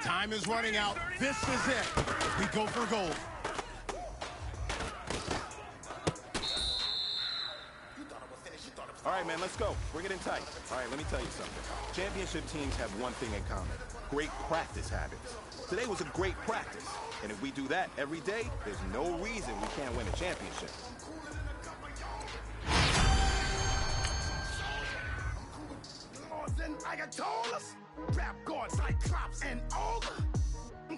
Time is running out. This is it. We go for gold. All right, man, let's go. Bring it in tight. All right, let me tell you something. Championship teams have one thing in common: great practice habits. Today was a great practice, and if we do that every day, there's no reason we can't win a championship. Ayatollahs, rap god, Cyclops, and Olga.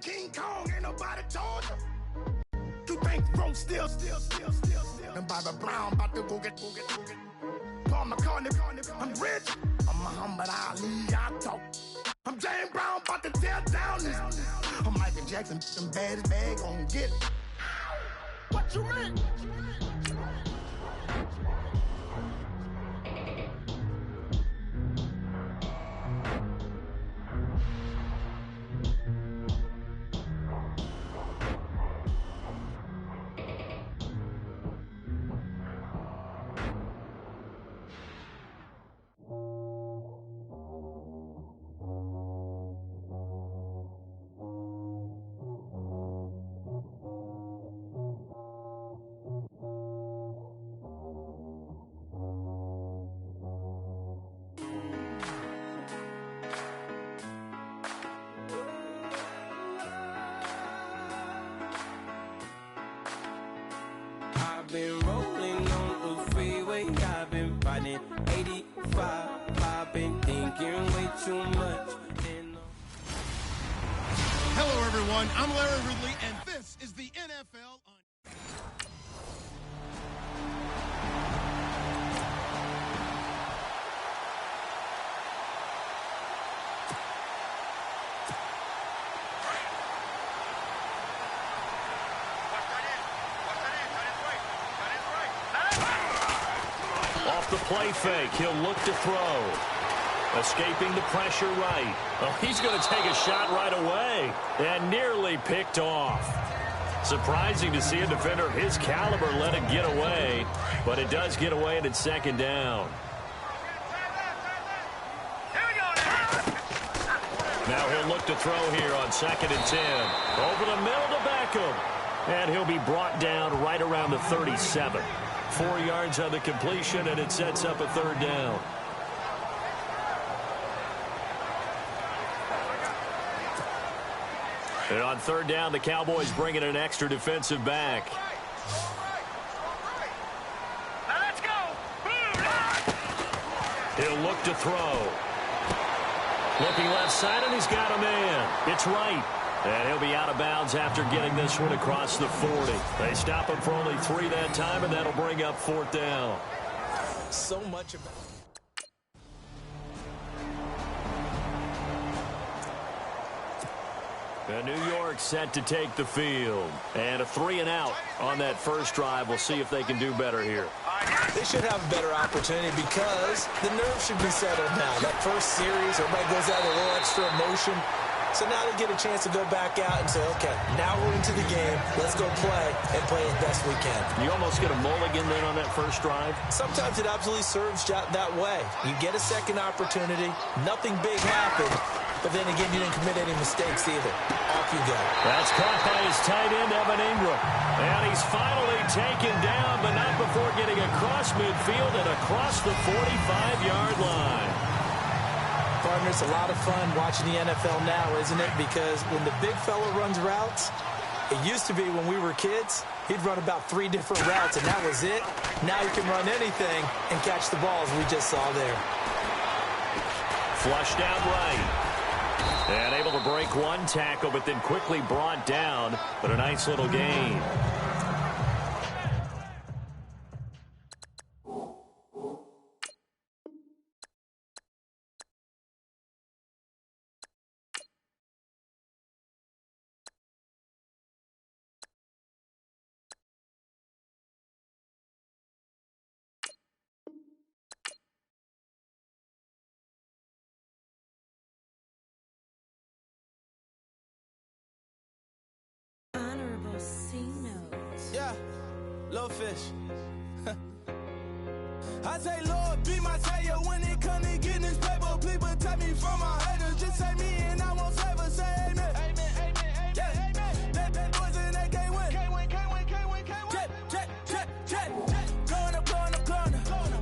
King Kong, ain't nobody told you. You think Rose still. And Bobby Brown about to go get. Paul McCartney, I'm rich. I'm Muhammad Ali, I talk. I'm James Brown, about to tear down this. I'm Michael Jackson, them bad bag gon' get it. What you mean? I've been rolling on the freeway, I've been riding 85, I've been thinking way too much. Hello, everyone. I'm Larry Ridley, and this is the NFL on... Off the play fake, he'll look to throw. Escaping the pressure right. Oh, he's going to take a shot right away. And nearly picked off. Surprising to see a defender of his caliber let it get away. But it does get away and it's second down. Now he'll look to throw here on 2nd and 10. Over the middle to Beckham. And he'll be brought down right around the 37. 4 yards on the completion, and it sets up a third down. And on third down, the Cowboys bring in an extra defensive back. Now let's go. He'll look to throw. Looking left side, and he's got a man. It's right. And he'll be out of bounds after getting this one across the 40. They stop him for only 3 that time, and that'll bring up 4th down. So much about... And New York set to take the field. And a 3 and out on that first drive. We'll see if they can do better here. They should have a better opportunity because the nerves should be settled now. That first series, everybody goes out with a little extra emotion. So now they get a chance to go back out and say, okay, now we're into the game. Let's go play and play as best we can. You almost get a mulligan then on that first drive? Sometimes it absolutely serves that way. You get a second opportunity. Nothing big happened. But then again, you didn't commit any mistakes either. Off you go. That's caught by his tight end, Evan Ingram. And he's finally taken down, but not before getting across midfield and across the 45-yard line. Partner, it's a lot of fun watching the NFL now, isn't it? Because when the big fella runs routes, It used to be when we were kids, he'd run about 3 different routes, and that was it. Now he can run anything and catch the balls we just saw there. Flushed out right. And able to break one tackle, but then quickly brought down. But a nice little gain. Yeah, little fish. I say, Lord, be my savior when it come to getting this paper. Please protect me from my haters. Just say me and I won't save us. Say amen. Amen, amen, amen, yeah. Amen. That boys and they can't win. Can't win, can't win, can't win, can't win. Check. Gonna.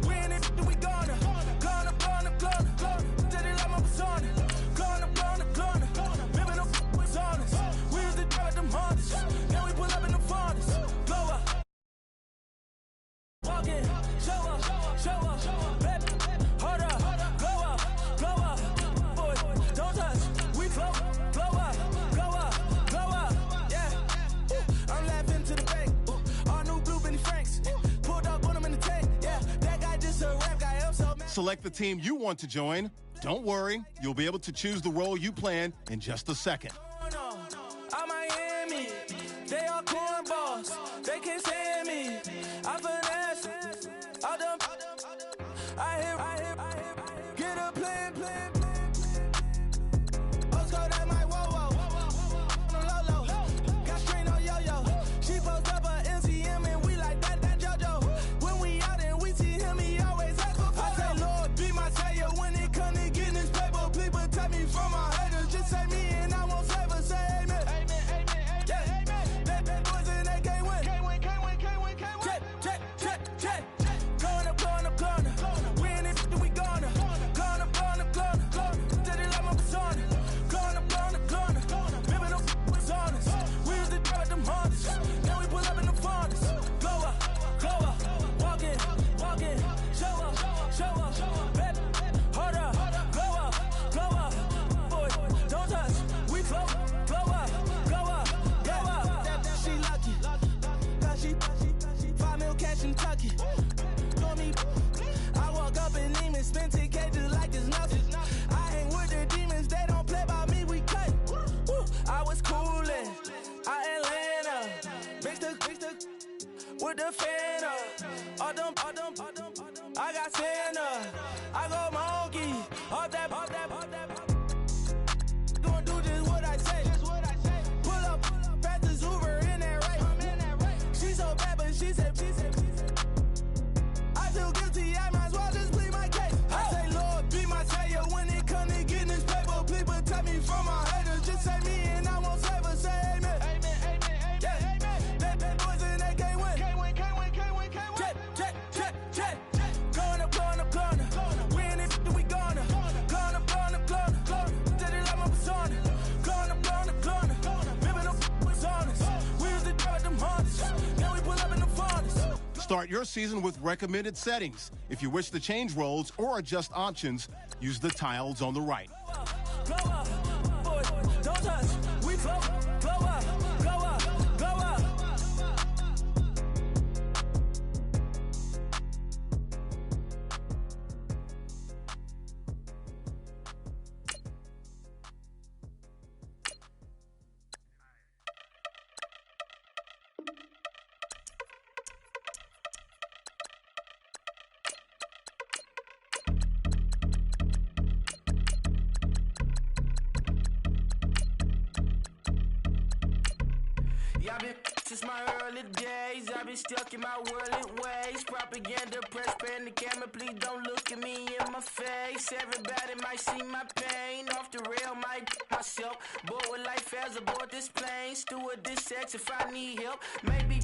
Win it, we gonna. Gonna. Steady like my persona. Gonna. Remember the was honest. We used to drive them hardest. Now we pull up in the farthest. Blow up. Walk in. Show up. Baby. Hold up. Blow up. Boy, don't touch. We float. Blow up. Yeah. I'm laughing to the bank. All new blue Benny Franks. Pulled up on him in the tank. Yeah. That guy just a rap guy. I'm so mad. Select the team you want to join. Don't worry, you'll be able to choose the role you plan in just a second. I'm Miami. They all cornballs. They can't stand me. I finesse. I hear. Get a plan. Let's go that my whoa. Low. Got strain on yo-yo. She post up a MCM and we like that JoJo. When we out and we see him, he always has a photo. I say, Lord, be my savior when it come to getting this paper. Please protect me from my haters. Just say me and I won't save us. Say amen. Amen. Yeah. That boys and they can't win. Can't win. Check. Gonna. Win it, we gonna. Gonna. Steady like my persona. Gonna. Remember the was honest. We used to drive them hardest. Now we pull up in the farthest. Glow up. Walk in. Show up. Baby. Hold up. Blow up. Boy, don't touch. We float. Blow up. Yeah. She lucky. Cause she 5 mil cash in Tucky. For me, I walk up in Neiman, spend 10K just like it's nothing. I hang with the demons, they don't play by me, we cut. I was coolin', Atlanta, mixed with the fan up. I got Santa, I go monkey, off that. Gonna do just what I say. Pull up, fastest Uber in that right. She so bad, but she said. I feel guilty, I might as well just plead my case. I say, Lord, be my savior when it come to getting this paper. Please protect me from my haters. Just say me and I won't save us. Say amen. Amen. Yeah. That boys and they can't win. Can't win. Check. Gonna. Win it, we gonna. Gonna. Steady like my persona. Gonna. Remember the was honest. We used to drive them hardest. Now we pull up in the farthest. Start your season with recommended settings. If you wish to change roles or adjust options, use the tiles on the right. Blow up, boy, don't touch. We float. Blow up. I've been since my early days. I've been stuck in my worldly ways. Propaganda, press, pan the camera. Please don't look at me in my face. Everybody might see my pain. Off the rail, might myself. Bored with life as aboard this plane. Steward this sex if I need help. Maybe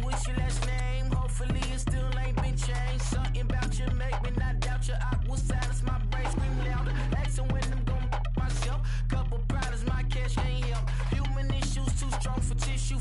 what's your last name? Hopefully it still ain't been changed. Something about you make me not doubt you. I will silence my brain, scream louder. Asking when I'm gon' myself. Couple problems, my cash ain't help. Human issues too strong for tissue.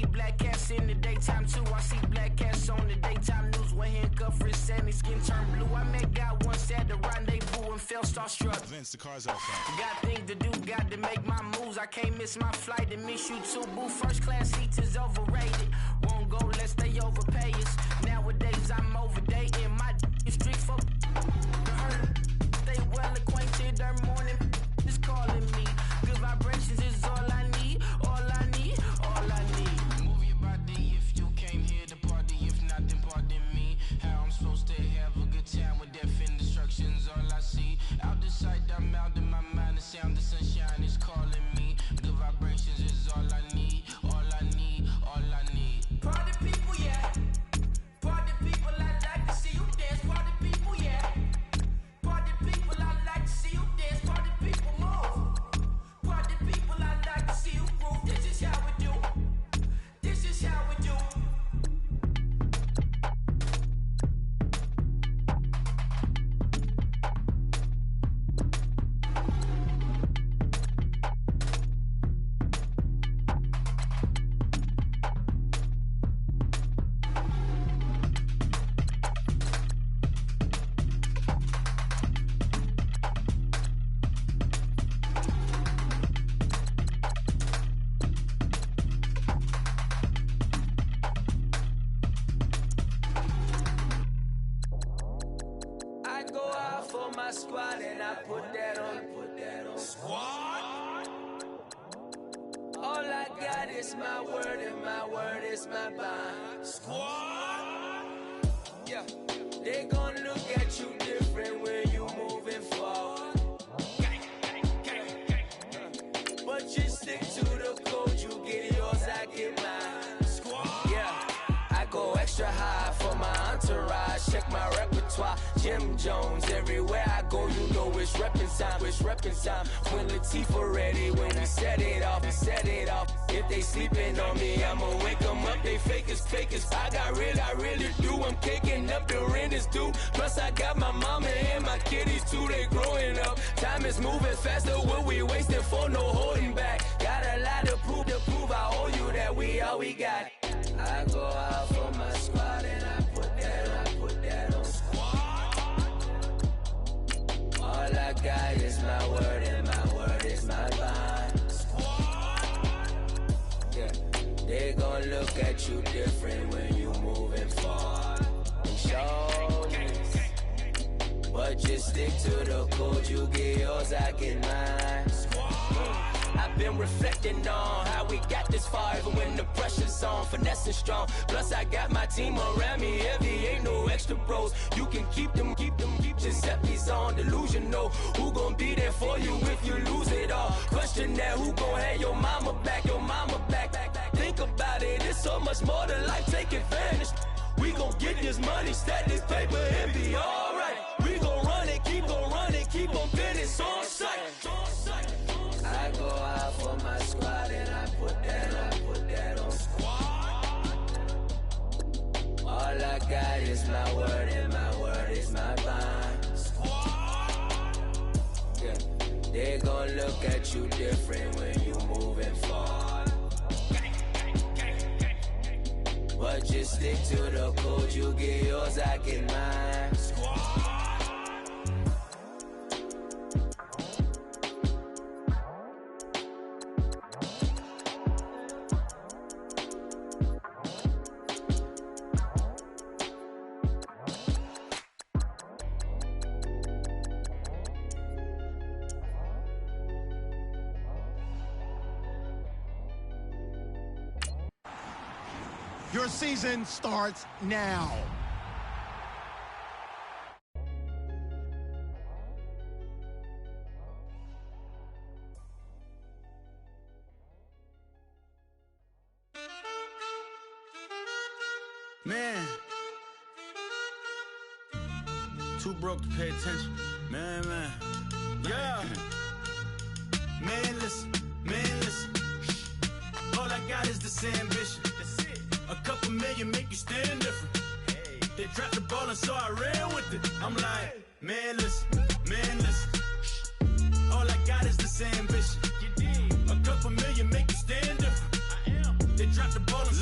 see black cats in the daytime too. I see black cats on the daytime news. When handcuffed, wrist and his skin turned blue. I met God once at the rendezvous and felt starstruck. Vince, the car's outside. Got things to do, got to make my moves. I can't miss my flight and miss you too, boo. First class seats is overrated. Won't go unless they overpay us. Nowadays I'm overdating. My is strict for stay well acquainted. Their morning is calling me. Good vibrations is all I need. All I need, all I need. Move your body if you came here to party. If not, then pardon me. How I'm supposed to have a good time with death and destruction's all I see. Out the sight, I'm out in my mind. The sound of sunshine is calling me. Good vibrations is all I need. All I need, all I need. Party people, yeah. Party people, I like to see you dance. Party people, yeah. Party people, I like to see you dance. Party people, move. Party people, I like to see you groove. This is how we do. This is how we do. I go out for my squad and I put that on. Squad. All I got is my word and my word is my bond. Squad. Yeah. They gon' look at you different when you moving forward. But you stick to the code, you get yours, I get mine. Squad. Yeah. I go extra high for my entourage. Check my repertoire. Jim Jones, everywhere I go, you know it's reppin' time. It's reppin' time. When Latifah ready, when we set it off, we set it off. If they sleeping on me, I'ma wake them up. They fakers. I really do. I'm kicking up the rent is due. Plus I got my mama and my kiddies too. They growing up. Time is moving faster. What we wasting for? No holding back. Got a lot to prove. I owe you that we all we got. I go out for my squad and I put that on squad. All I got is my word and my word is my bond. Squad. Yeah, they gon' look at you different when you moving forward. Shoulders, but just stick to the code. You get yours, I get mine. I've been reflecting on how we got this far, even when the pressure's on, finessing strong. Plus I got my team around me heavy, ain't no extra bros. You can keep them, Giuseppe's on delusional. Who gon' be there for you if you lose it all? Question that, who gon' have your mama back, Think about it, it's so much more to life, take advantage. We gon' get this money, stack this paper and be alright. We gon' run it, keep on finish on sight. I go out for my squad and I put that on squad. All I got is my word and my word is my bond. Squad. Yeah, they gon' look at you different when you moving forward. But just stick to the code, you get yours, I get mine. Squad. Your season starts now. Man, too broke to pay attention. Man. Yeah. Man, listen. All I got is this ambition. A couple million make you stand different. They dropped the ball and so I ran with it. I'm like, man, listen. All I got is this ambition. A couple million make you stand different. They dropped the ball and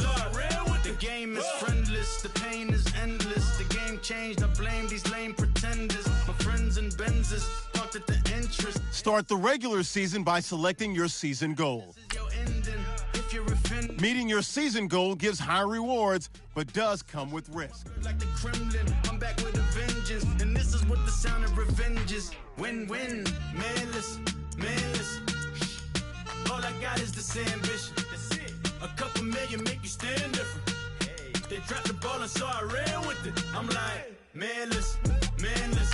changed. I blame these lame pretenders. My friends and Benzes parked at the entrance. Start the regular season by selecting your season goal. This is your ending. If you're offended, Meeting your season goal gives high rewards, but does come with risk. like the Kremlin, I'm back with a vengeance. And this is what the sound of revenge is. Win-win, manless, manless. All I got is this ambition. That's it. A couple million make you stand different. Hey. They dropped the ball and so I ran with it. I'm like, manless, manless.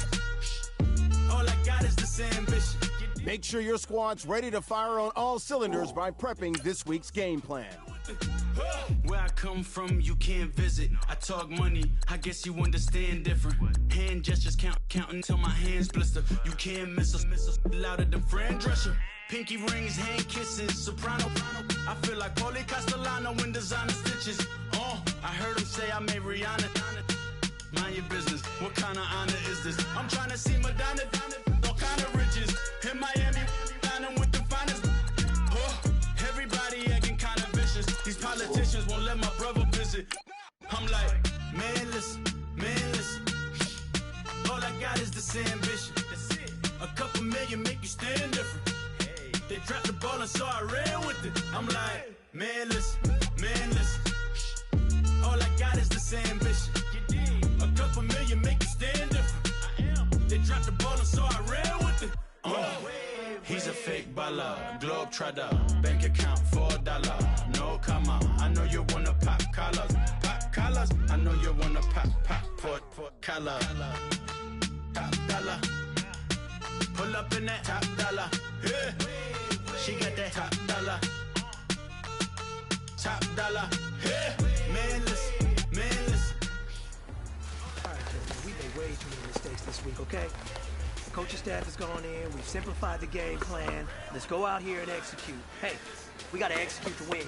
All I got is this ambition. Make sure your squad's ready to fire on all cylinders by prepping this week's game plan. Where I come from, you can't visit. I talk money, I guess you understand different. Hand gestures counting till my hands blister. You can't miss us, louder than Fran Drescher. Pinky rings, hand kisses, soprano. I feel like Paulie Castellano in designer stitches. I heard him say I made Rihanna. Mind your business, what kind of honor is this? I'm trying to see Madonna, all kind of riches. In Miami, dining with the finest. Everybody acting kind of vicious. These politicians won't let my brother visit. I'm like, manless, manless. All I got is this ambition. That's it. A couple million make you stand different. Hey. They dropped the ball and so I ran with it. I'm like, manless, manless. All I got is this ambition. A couple million make you stand different. I am. They dropped the ball and so I ran with it. He's a fake baller, globe trotter, bank account $4. No comma, I know you wanna pop collars. Pop collars, I know you wanna pop port collar. Top dollar, pull up in that top dollar. Yeah. She got that top dollar. Top dollar, yeah. Manless, manless. All right, gentlemen, we made way too many mistakes this week, okay? The coaching staff has gone in. We've simplified the game plan. Let's go out here and execute. Hey, we got to execute to win.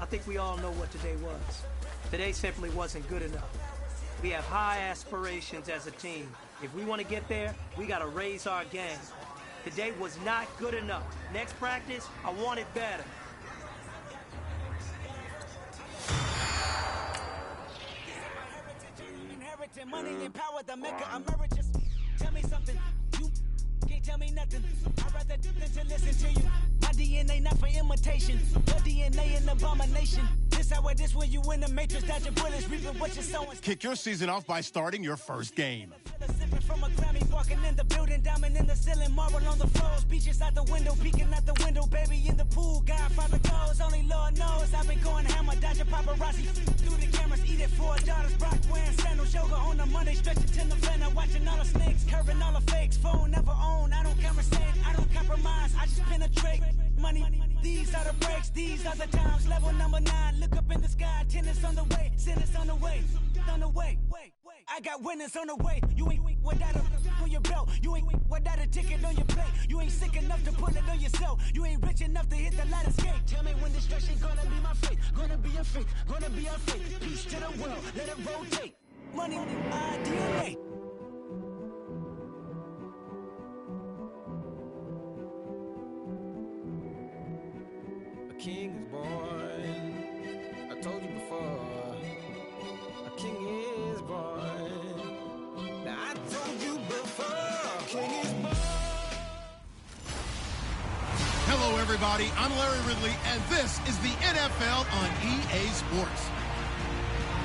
I think we all know what today was. Today simply wasn't good enough. We have high aspirations as a team. If we want to get there, we got to raise our game. Today was not good enough. Next practice, I want it better. Inheriting money and power, the maker emeritus. Tell me something. You can't tell me nothing. I'd rather do than to listen to you. My DNA not for imitation. Your DNA an abomination. This how this when you in the matrix, dodging bullets, reaping what you're sowing. Kick your season off by starting your first game. Sipping from a Grammy, walking in the building, diamond in the ceiling, marble on the floors, beaches out the window, peeking out the window, baby in the pool, Godfather goes, only Lord knows. I've been going hammer, dodging paparazzi through the cameras, eat it for daughters, Brock wearing sandals, yoga on a Monday, stretching to November, watching all the snakes, curving all the fakes, phone never own, I don't conversate, I don't compromise, I just penetrate money. These are the breaks, these are the times. Level number 9, look up in the sky, tennis on the way, sinners on the way, on the way. I got winners on the way. You ain't without a on your belt. You ain't without a ticket on your plate. You ain't sick enough to pull it on yourself. You ain't rich enough to hit the ladder skate. Tell me when destruction gonna be my fate. Gonna be a fate, gonna be our fate. Peace to the world, let it rotate. Money, DNA. A king is born. I told you before. A king is born. Now I told you before. A king is born. Hello, everybody. I'm Larry Ridley, and this is the NFL on EA Sports.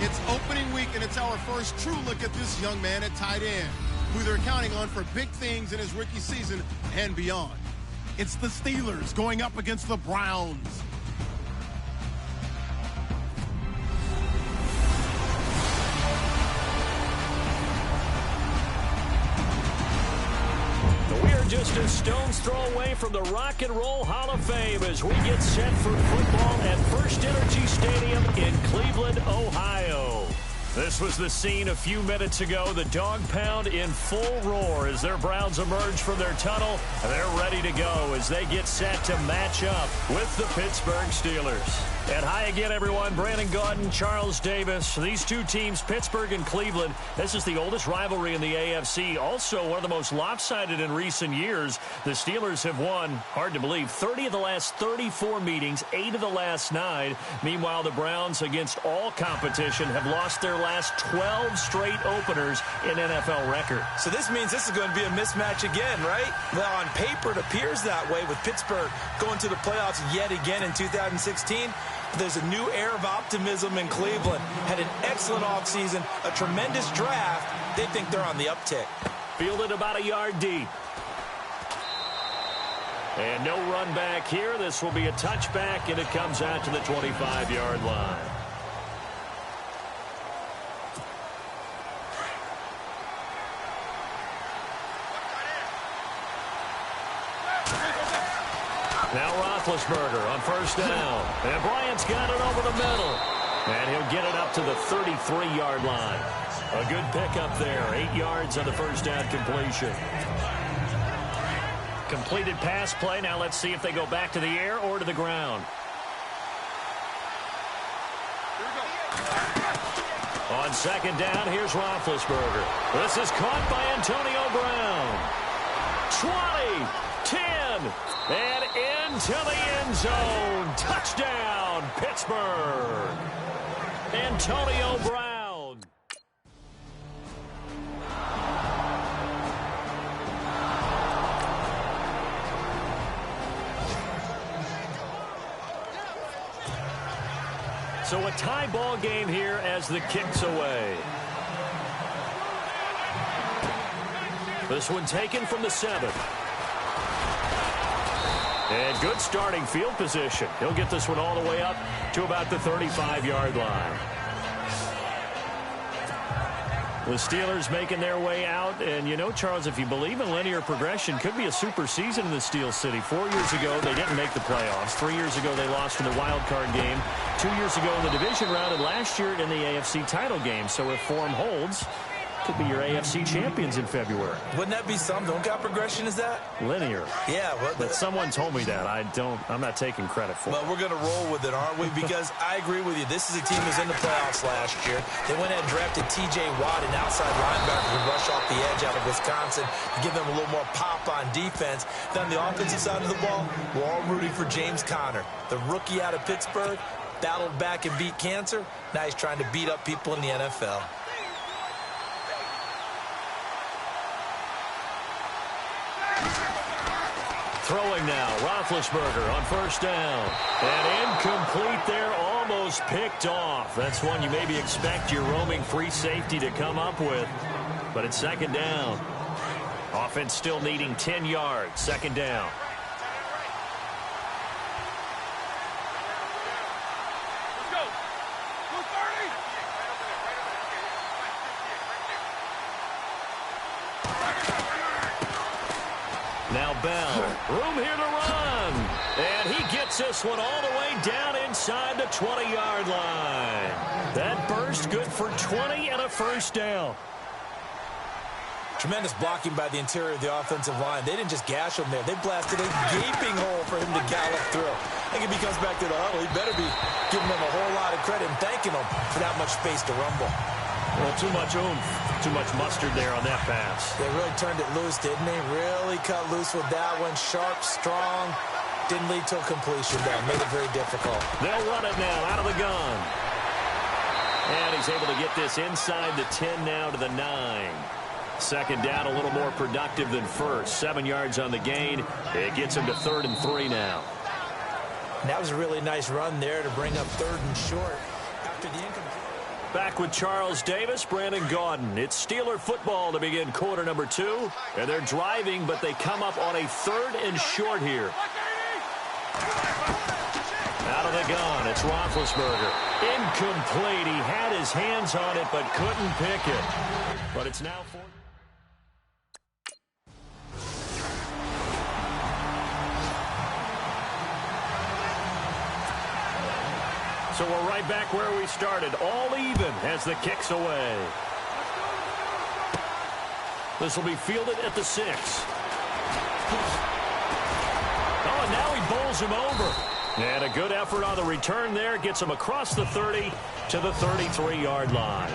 It's opening week, and it's our first true look at this young man at tight end, who they're counting on for big things in his rookie season and beyond. It's the Steelers going up against the Browns. We're just a stone's throw away from the Rock and Roll Hall of Fame as we get set for football at First Energy Stadium in Cleveland, Ohio. This was the scene a few minutes ago. The dog pound in full roar as their Browns emerge from their tunnel. They're ready to go as they get set to match up with the Pittsburgh Steelers. And hi again, everyone. Brandon Gaudin, Charles Davis. These two teams, Pittsburgh and Cleveland, this is the oldest rivalry in the AFC. Also, one of the most lopsided in recent years. The Steelers have won, hard to believe, 30 of the last 34 meetings, 8 of the last 9. Meanwhile, the Browns, against all competition, have lost their last 12 straight openers in NFL record. So this means this is going to be a mismatch again, right? Well, on paper, it appears that way with Pittsburgh going to the playoffs yet again in 2016. There's a new air of optimism in Cleveland. Had an excellent offseason, a tremendous draft. They think they're on the uptick. Fielded about a yard deep. And no run back here. This will be a touchback, and it comes out to the 25-yard line. Now Roethlisberger on first down. And Bryant's got it over the middle. And he'll get it up to the 33-yard line. A good pickup there. 8 yards on the first down completion. Completed pass play. Now let's see if they go back to the air or to the ground. On second down, here's Roethlisberger. This is caught by Antonio Brown. 20, 10, and into the end zone. Touchdown, Pittsburgh. Antonio Brown. So a tie ball game here as the kick's away. This one taken from the 7. And good starting field position. He'll get this one all the way up to about the 35-yard line. The Steelers making their way out. And, you know, Charles, if you believe in linear progression, could be a super season in the Steel City. 4 years ago, they didn't make the playoffs. 3 years ago, they lost in the wild card game. 2 years ago in the division round, and last year in the AFC title game. So if form holds, Could be your AFC champions in February. Wouldn't that be something? What kind of progression is that? Linear. Yeah. Well, but someone told me that. I'm not taking credit for it. But we're going to roll with it, aren't we? Because I agree with you. This is a team who was in the playoffs last year. They went ahead and drafted T.J. Watt, an outside linebacker who rush off the edge out of Wisconsin to give them a little more pop on defense. Then on the offensive side of the ball, we're all rooting for James Conner, the rookie out of Pittsburgh, battled back and beat cancer. Now he's trying to beat up people in the NFL. Throwing now, Roethlisberger on first down. And incomplete there, almost picked off. That's one you maybe expect your roaming free safety to come up with. But it's second down. Offense still needing 10 yards, second down. Now Bell, room here to run. And he gets this one all the way down inside the 20-yard line. That burst good for 20 and a first down. Tremendous blocking by the interior of the offensive line. They didn't just gash him there. They blasted a gaping hole for him to gallop through. I think if he comes back to the huddle, he better be giving them a whole lot of credit and thanking them for that much space to rumble. Well, too much oomph, too much mustard there on that pass. They really turned it loose, didn't they? Really cut loose with that one. Sharp, strong. Didn't lead to a completion, though. Made it very difficult. They'll run it now out of the gun. And he's able to get this inside the 10 now to the 9. Second down, a little more productive than first. 7 yards on the gain. It gets him to 3rd and 3 now. And that was a really nice run there to bring up 3rd and short after the incomplete. Back with Charles Davis, Brandon Gaudin. It's Steeler football to begin quarter number 2. And they're driving, but they come up on a 3rd and short here. Out of the gun, it's Roethlisberger. Incomplete. He had his hands on it, but couldn't pick it. But it's now 4. So we're right back where we started, all even as the kick's away. This will be fielded at the 6. Oh, and now he bowls him over. And a good effort on the return there. Gets him across the 30 to the 33-yard line.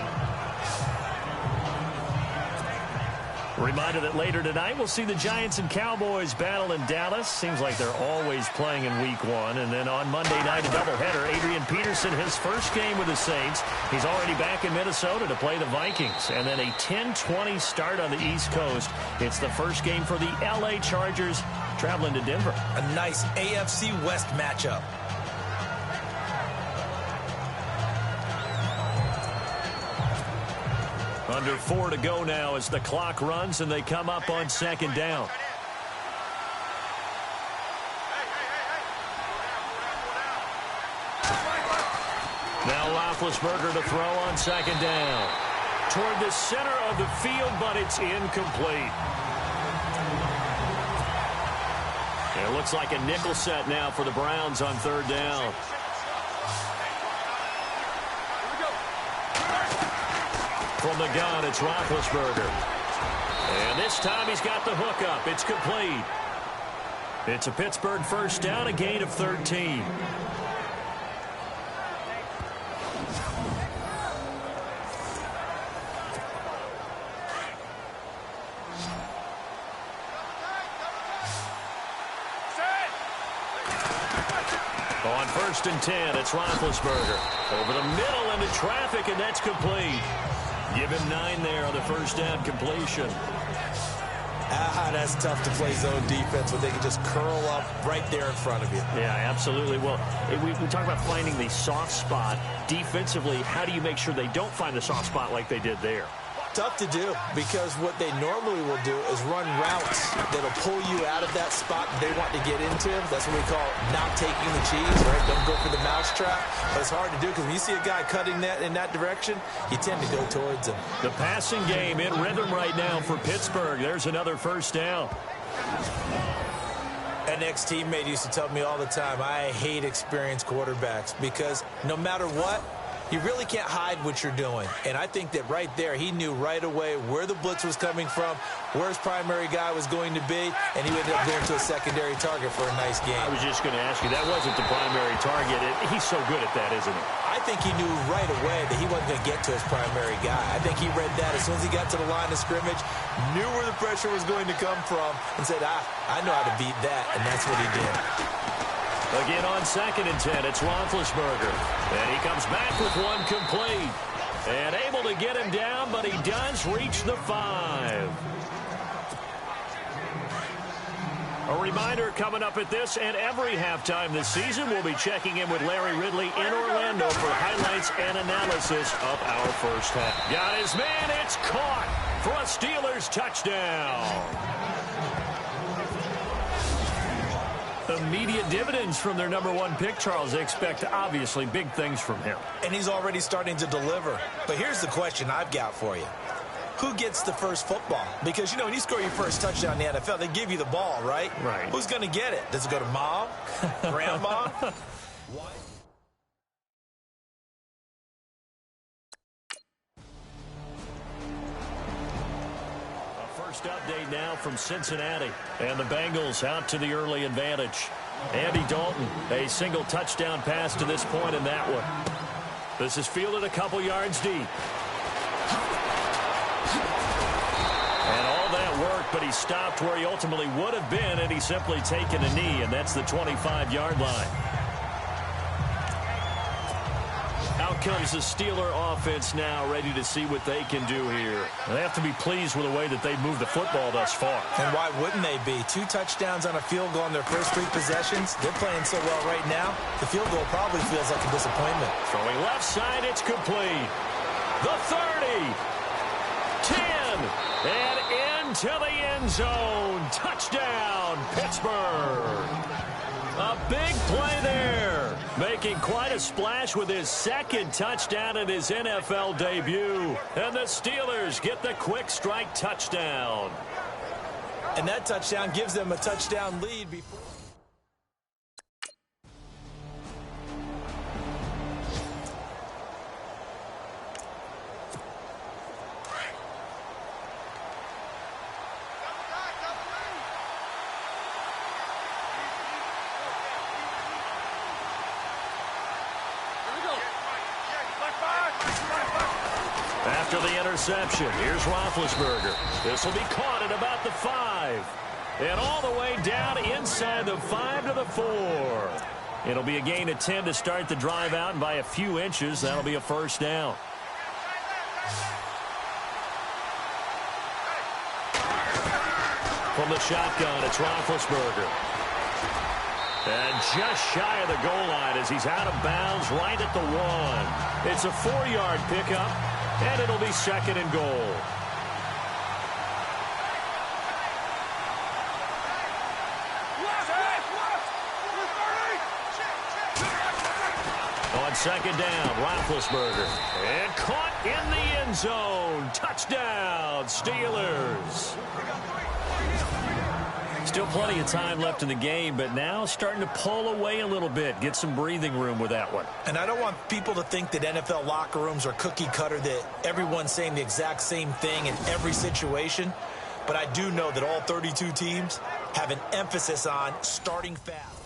Reminder that later tonight we'll see the Giants and Cowboys battle in Dallas. Seems like they're always playing in week 1. And then on Monday night, a doubleheader. Adrian Peterson, his first game with the Saints. He's already back in Minnesota to play the Vikings. And then a 10-20 start on the East Coast. It's the first game for the L.A. Chargers traveling to Denver. A nice AFC West matchup. Under 4 to go now as the clock runs and they come up on second down. Now Roethlisberger to throw on second down. Toward the center of the field, but it's incomplete. It looks like a nickel set now for the Browns on third down. From the gun, it's Roethlisberger. And this time he's got the hook up. It's complete. It's a Pittsburgh first down, a gain of 13. On first and 10, it's Roethlisberger. Over the middle into traffic, and that's complete. Give him 9 there on the first down completion. That's tough to play zone defense when they can just curl up right there in front of you. Yeah, absolutely. Well, we talk about finding the soft spot. Defensively, how do you make sure they don't find the soft spot like they did there? Tough to do, because what they normally will do is run routes that'll pull you out of that spot they want to get into. That's what we call not taking the cheese, right? Don't go for the mousetrap. But it's hard to do because when you see a guy cutting that in that direction, you tend to go towards him. The passing game in rhythm right now for Pittsburgh. There's another first down. An ex-teammate used to tell me all the time, I hate experienced quarterbacks because no matter what, You really can't hide what you're doing. And I think that right there, he knew right away where the blitz was coming from, where his primary guy was going to be, and he ended up going to a secondary target for a nice game. I was just going to ask you, that wasn't the primary target. He's so good at that, isn't he? I think he knew right away that he wasn't going to get to his primary guy. I think he read that as soon as he got to the line of scrimmage, knew where the pressure was going to come from, and said, I know how to beat that, and that's what he did. Again on 2nd and 10, it's Roethlisberger. And he comes back with one complete. And able to get him down, but he does reach the 5. A reminder coming up at this and every halftime this season, we'll be checking in with Larry Ridley in Orlando for highlights and analysis of our first half. Got his man, it's caught for a Steelers touchdown. Immediate dividends from their #1 pick, Charles. They expect, obviously, big things from him. And he's already starting to deliver. But here's the question I've got for you. Who gets the first football? Because, when you score your first touchdown in the NFL, they give you the ball, right? Right. Who's going to get it? Does it go to mom? Grandma? What? First update now from Cincinnati. And the Bengals out to the early advantage. Andy Dalton, a single touchdown pass to this point in that one. This is fielded a couple yards deep. And all that work, but he stopped where he ultimately would have been, and he's simply taken a knee, and that's the 25-yard line. Out comes the Steeler offense now, ready to see what they can do here. They have to be pleased with the way that they've moved the football thus far. And why wouldn't they be? 2 touchdowns on a field goal in their first 3 possessions. They're playing so well right now, the field goal probably feels like a disappointment. Throwing left side, it's complete. The 30, 10, and into the end zone. Touchdown, Pittsburgh. A big play there, making quite a splash with his 2nd touchdown in his NFL debut. And the Steelers get the quick strike touchdown. And that touchdown gives them a touchdown lead before. After the interception, here's Roethlisberger. This will be caught at about the 5. And all the way down inside the 5 to the 4. It'll be a gain of 10 to start the drive out, and by a few inches, that'll be a first down. From the shotgun, it's Roethlisberger. And just shy of the goal line as he's out of bounds right at the 1. It's a 4-yard pickup, and it'll be 2nd and goal. On 2nd down, Roethlisberger. And caught in the end zone. Touchdown, Steelers. Still plenty of time left in the game, but now starting to pull away a little bit. Get some breathing room with that one. And I don't want people to think that NFL locker rooms are cookie cutter, that everyone's saying the exact same thing in every situation. But I do know that all 32 teams have an emphasis on starting fast.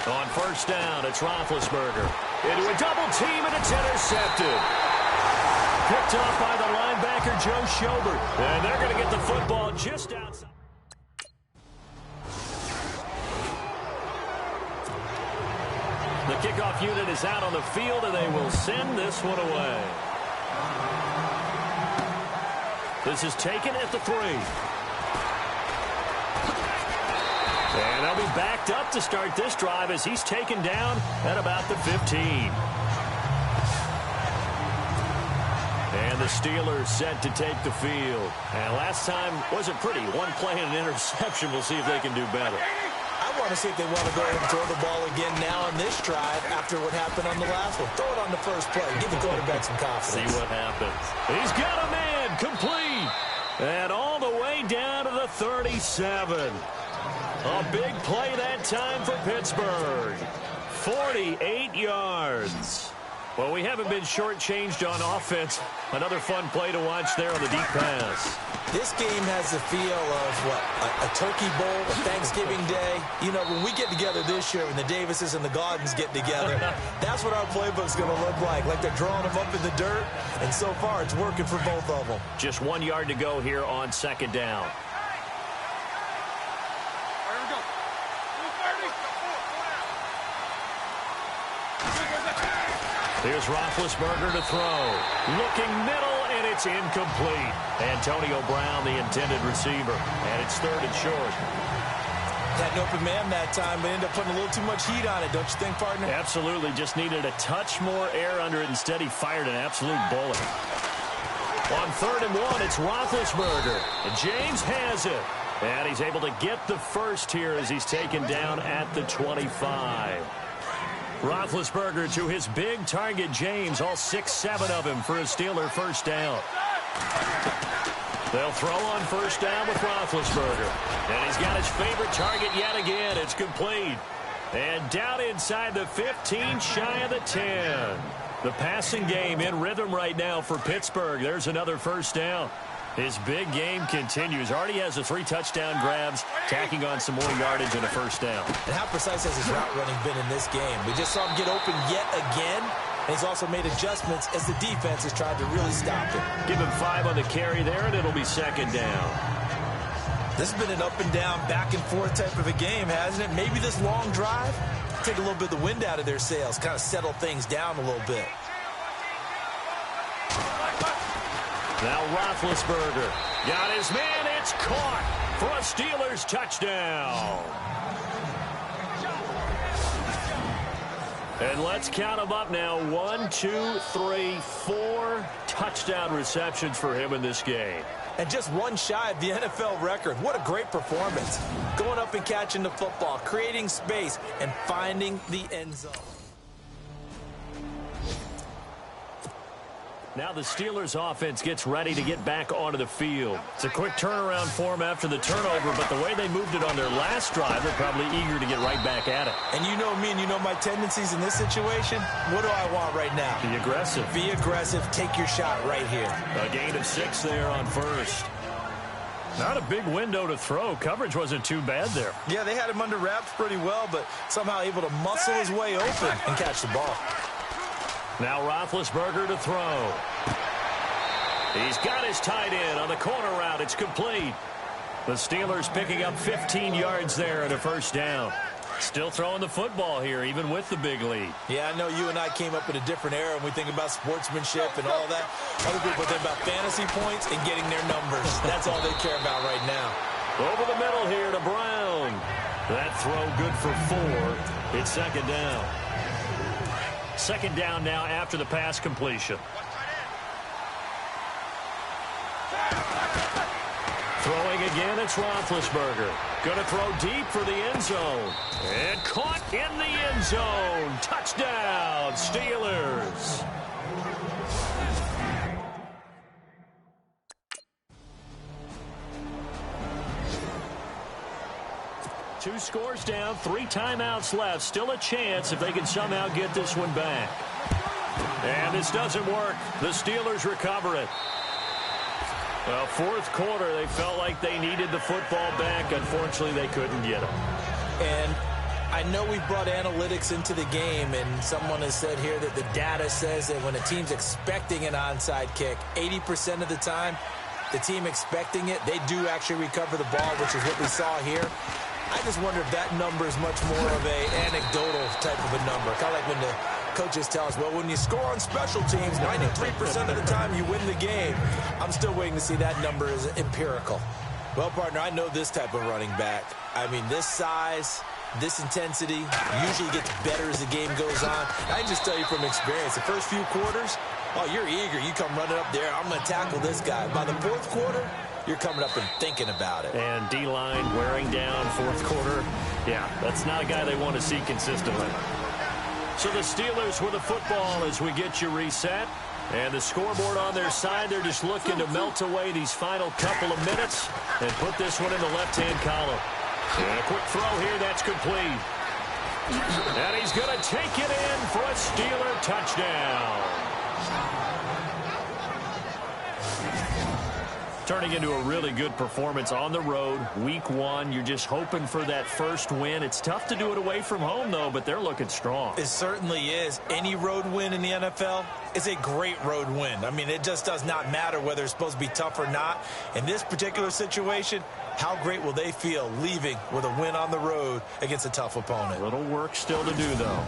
On 1st down, it's Roethlisberger. Into a double team, and it's intercepted. Picked off by the linebacker, Joe Schobert. And they're going to get the football just outside. The kickoff unit is out on the field, and they will send this one away. This is taken at the 3. And they'll be backed up to start this drive as he's taken down at about the 15. And the Steelers set to take the field. And last time wasn't pretty. One play and an interception. We'll see if they can do better. I want to see if they want to go ahead and throw the ball again now on this drive after what happened on the last one. Throw it on the first play. Give the quarterback some confidence. See what happens. He's got a man complete. And all the way down to the 37. A big play that time for Pittsburgh. 48 yards. Well, we haven't been shortchanged on offense. Another fun play to watch there on the deep pass. This game has the feel of, what, a turkey bowl, a Thanksgiving day. You know, when we get together this year, when the Davises and the Gaudens get together, that's what our playbook's going to look like. Like they're drawing them up in the dirt, and so far it's working for both of them. Just 1 yard to go here on second down. Here's Roethlisberger to throw. Looking middle, and it's incomplete. Antonio Brown, the intended receiver. And it's third and short. Had an open man that time, but ended up putting a little too much heat on it, don't you think, partner? Absolutely. Just needed a touch more air under it. Instead, he fired an absolute bullet. On third and one, it's Roethlisberger. And James has it. And he's able to get the first here as he's taken down at the 25. Roethlisberger to his big target, James, all 6-7 of him for a Steeler first down. They'll throw on first down with Roethlisberger. And he's got his favorite target yet again. It's complete. And down inside the 15, shy of the 10. The passing game in rhythm right now for Pittsburgh. There's another first down. His big game continues. Already has the 3 touchdown grabs, tacking on some more yardage and a first down. And how precise has his route running been in this game? We just saw him get open yet again. And he's also made adjustments as the defense has tried to really stop him. Give him 5 on the carry there, and it'll be second down. This has been an up and down, back and forth type of a game, hasn't it? Maybe this long drive, take a little bit of the wind out of their sails, kind of settle things down a little bit. Now Roethlisberger got his man. It's caught for a Steelers touchdown. And let's count them up now. 1, 2, 3, 4 touchdown receptions for him in this game. And just one shy of the NFL record. What a great performance. Going up and catching the football, creating space, and finding the end zone. Now the Steelers offense gets ready to get back onto the field. It's a quick turnaround for them after the turnover, but the way they moved it on their last drive, they're probably eager to get right back at it. And you know me and you know my tendencies in this situation. What do I want right now? Be aggressive. Be aggressive. Take your shot right here. A gain of 6 there on first. Not a big window to throw. Coverage wasn't too bad there. Yeah, they had him under wraps pretty well, but somehow able to muscle his way open and catch the ball. Now Roethlisberger to throw. He's got his tight end on the corner route. It's complete. The Steelers picking up 15 yards there and a first down. Still throwing the football here, even with the big lead. Yeah, I know you and I came up in a different era when we think about sportsmanship and all that. Other people think about fantasy points and getting their numbers. That's all they care about right now. Over the middle here to Brown. That throw good for 4. It's second down. Second down now after the pass completion. Throwing again, it's Roethlisberger. Going to throw deep for the end zone. And caught in the end zone. Touchdown, Steelers. Two scores down, 3 timeouts left. Still a chance if they can somehow get this one back. And this doesn't work. The Steelers recover it. Well, fourth quarter, they felt like they needed the football back. Unfortunately, they couldn't get it. And I know we brought analytics into the game, and someone has said here that the data says that when a team's expecting an onside kick, 80% of the time, the team expecting it, they do actually recover the ball, which is what we saw here. I just wonder if that number is much more of a anecdotal type of a number. Kind of like when the coaches tell us, well, when you score on special teams, 93% of the time you win the game. I'm still waiting to see that number is empirical. Well, partner, I know this type of running back. I mean, this size, this intensity usually gets better as the game goes on. I can just tell you from experience, the first few quarters, oh, you're eager. You come running up there, I'm going to tackle this guy. By the fourth quarter, you're coming up and thinking about it. And D-line wearing down fourth quarter. Yeah, that's not a guy they want to see consistently. So the Steelers with the football as we get you reset. And the scoreboard on their side, they're just looking to melt away these final couple of minutes and put this one in the left-hand column. And a quick throw here, that's complete. And he's going to take it in for a Steeler touchdown. Turning into a really good performance on the road, week one. You're just hoping for that first win. It's tough to do it away from home, though, but they're looking strong. It certainly is. Any road win in the NFL is a great road win. I mean, it just does not matter whether it's supposed to be tough or not. In this particular situation, how great will they feel leaving with a win on the road against a tough opponent? A little work still to do, though.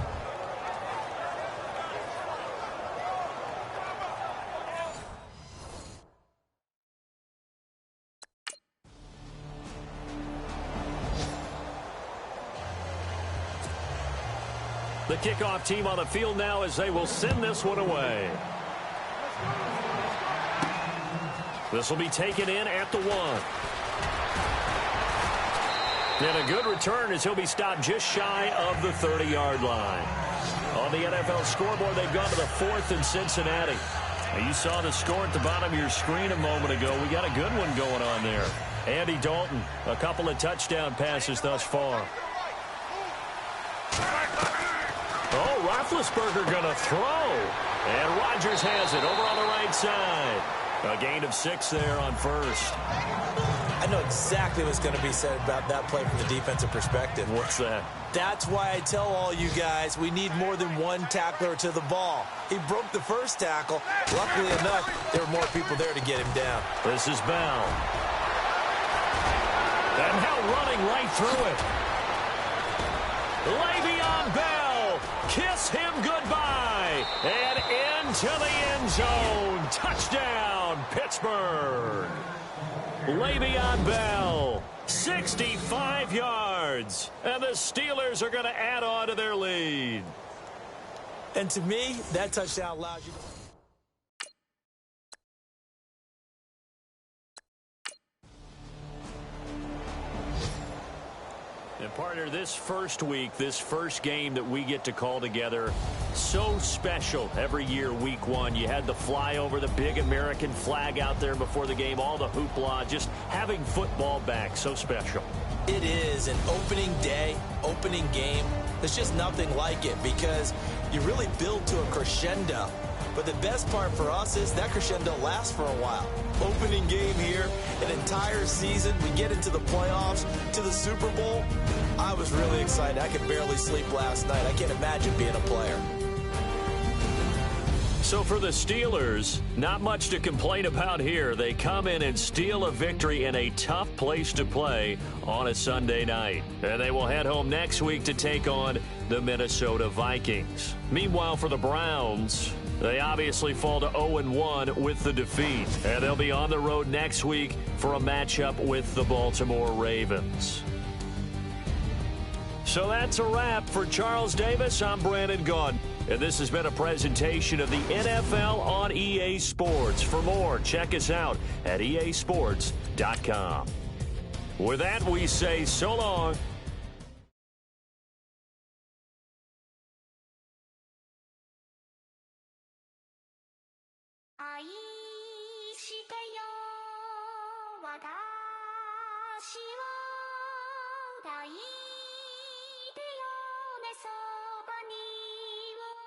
The kickoff team on the field now as they will send this one away. This will be taken in at the 1. And a good return as he'll be stopped just shy of the 30-yard line. On the NFL scoreboard, they've gone to the 4th in Cincinnati. Now, you saw the score at the bottom of your screen a moment ago. We got a good one going on there. Andy Dalton, a couple of touchdown passes thus far. Oh, Roethlisberger going to throw. And Rodgers has it over on the right side. A gain of 6 there on first. I know exactly what's going to be said about that play from the defensive perspective. What's that? That's why I tell all you guys we need more than one tackler to the ball. He broke the first tackle. Luckily enough, there were more people there to get him down. This is Bell. And now running right through it. Le'Veon Bell. Kiss him goodbye. And into the end zone. Touchdown, Pittsburgh. Le'Veon Bell, 65 yards. And the Steelers are going to add on to their lead. And to me, that touchdown allows you to... And partner, this first week, this first game that we get to call together, so special every year, week one. You had the flyover, the big American flag out there before the game, all the hoopla, just having football back, so special. It is an opening day, opening game. There's just nothing like it because you really build to a crescendo. But the best part for us is that crescendo lasts for a while. Opening game here, an entire season. We get into the playoffs, to the Super Bowl. I was really excited. I could barely sleep last night. I can't imagine being a player. So for the Steelers, not much to complain about here. They come in and steal a victory in a tough place to play on a Sunday night. And they will head home next week to take on the Minnesota Vikings. Meanwhile, for the Browns, they obviously fall to 0-1 with the defeat. And they'll be on the road next week for a matchup with the Baltimore Ravens. So that's a wrap. For Charles Davis, I'm Brandon Gaudin. And this has been a presentation of the NFL on EA Sports. For more, check us out at easports.com. With that, we say so long.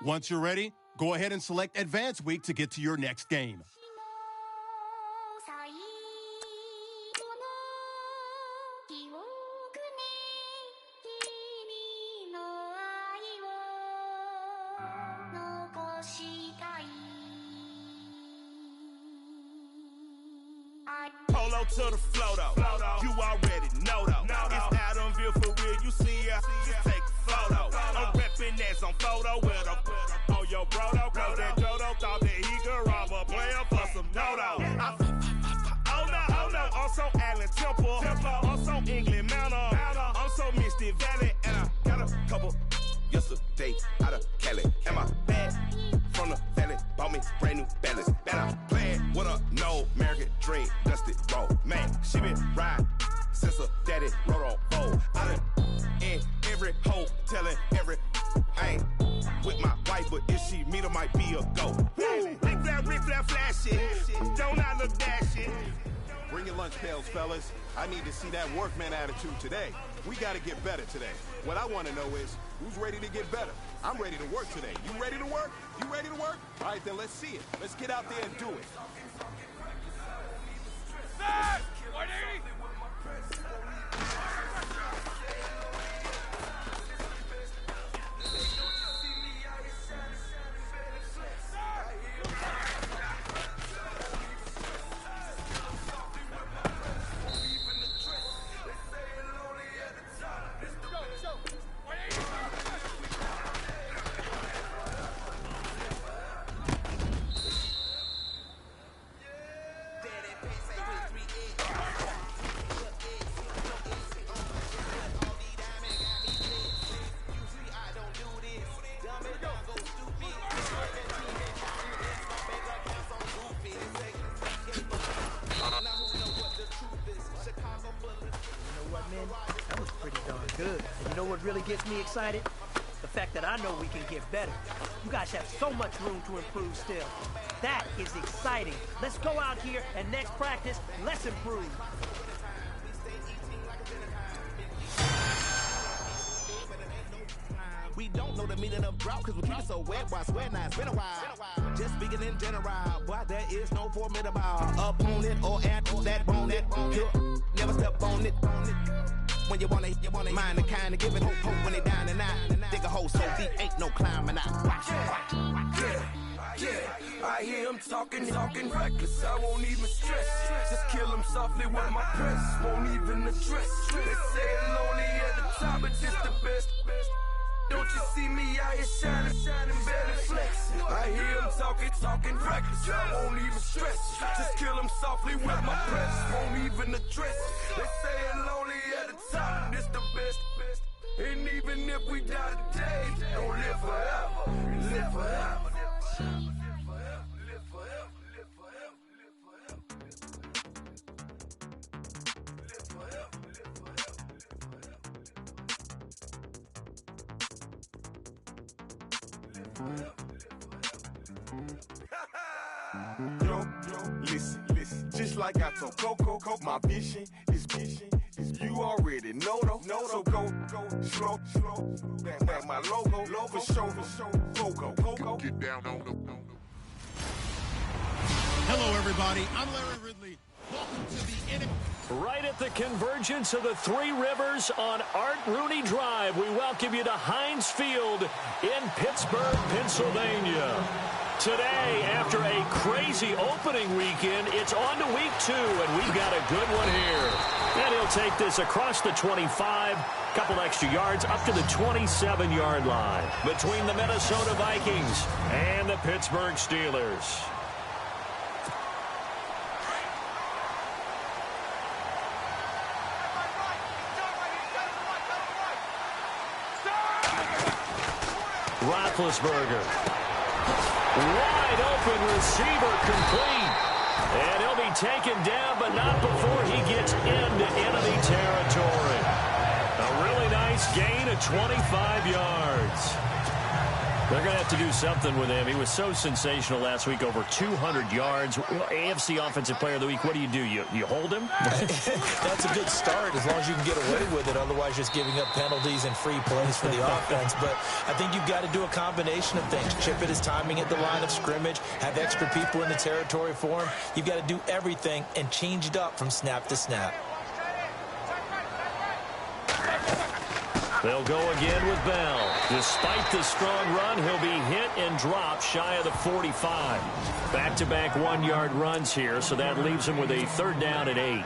Once you're ready, go ahead and select Advance Week to get to your next game. Polo to the flow though. You already know though. It's Adamville for real. You see ya. Just take a photo. I'm reppin' that's on photo with a on your bro though. Cause that Jodo thought that he could rob a player for some dodo. Oh no, I'm so Allen Temple. I'm so England Manor. I'm so Misty Valley. And I got a couple yesterday out of Cali. And my bag from the valley bought me brand new balance. And I'm playing with a no American dream, dusty road. Man, she been riding since her daddy rode on bold. I done look dashing. Bring your lunch pails, fellas. I need to see that workman attitude today. We got to get better today. What I want to know is, who's ready to get better? I'm ready to work today. You ready to work? You ready to work? All right, then let's see it. Let's get out there and do it. Sir! 180! Good. And you know what really gets me excited? The fact that I know we can get better. You guys have so much room to improve still. That is exciting. Let's go out here and next practice, let's improve. We don't know the meaning of drought because we keep it so wet. Why swear now? It's been a while. Just speaking in general, boy, there is no formidable opponent or at that bone. Never step on it. When you wanna mind the kind of give it hope when they down and out. Dig a hole so deep, ain't no climbing out. Watch. Yeah, I hear him talking reckless. I won't even stress. Just kill him softly with my press. Won't even address. They say it lonely at the top, but just the best. Don't you see me out here shining, barely flexing? I hear him talking reckless. I won't even stress. Just kill him softly with my press. Won't even address. They say it lonely at the top, this the best. And even if we die today, don't live forever. Live forever. Yo, listen, just like I told Coco, my vision is you already know though. So go, slow, back my logo, for show, go. Get down on the. Hello, everybody. I'm Larry Ridley. Welcome to the NFL. Right at the convergence of the Three Rivers on Art Rooney Drive, we welcome you to Heinz Field in Pittsburgh, Pennsylvania. Today, after a crazy opening weekend, it's on to week 2, and we've got a good one here. And he'll take this across the 25, couple extra yards, up to the 27-yard line between the Minnesota Vikings and the Pittsburgh Steelers. Roethlisberger. Wide open receiver complete. And he'll be taken down, but not before he gets into enemy territory. A really nice gain of 25 yards. They're going to have to do something with him. He was so sensational last week, over 200 yards. AFC Offensive Player of the Week, what do? You hold him? That's a good start as long as you can get away with it. Otherwise, just giving up penalties and free plays for the offense. But I think you've got to do a combination of things. Chip at his timing at the line of scrimmage, have extra people in the territory for him. You've got to do everything and change it up from snap to snap. They'll go again with Bell. Despite the strong run, he'll be hit and dropped shy of the 45. Back-to-back one-yard runs here, so that leaves him with a 3rd down and 8.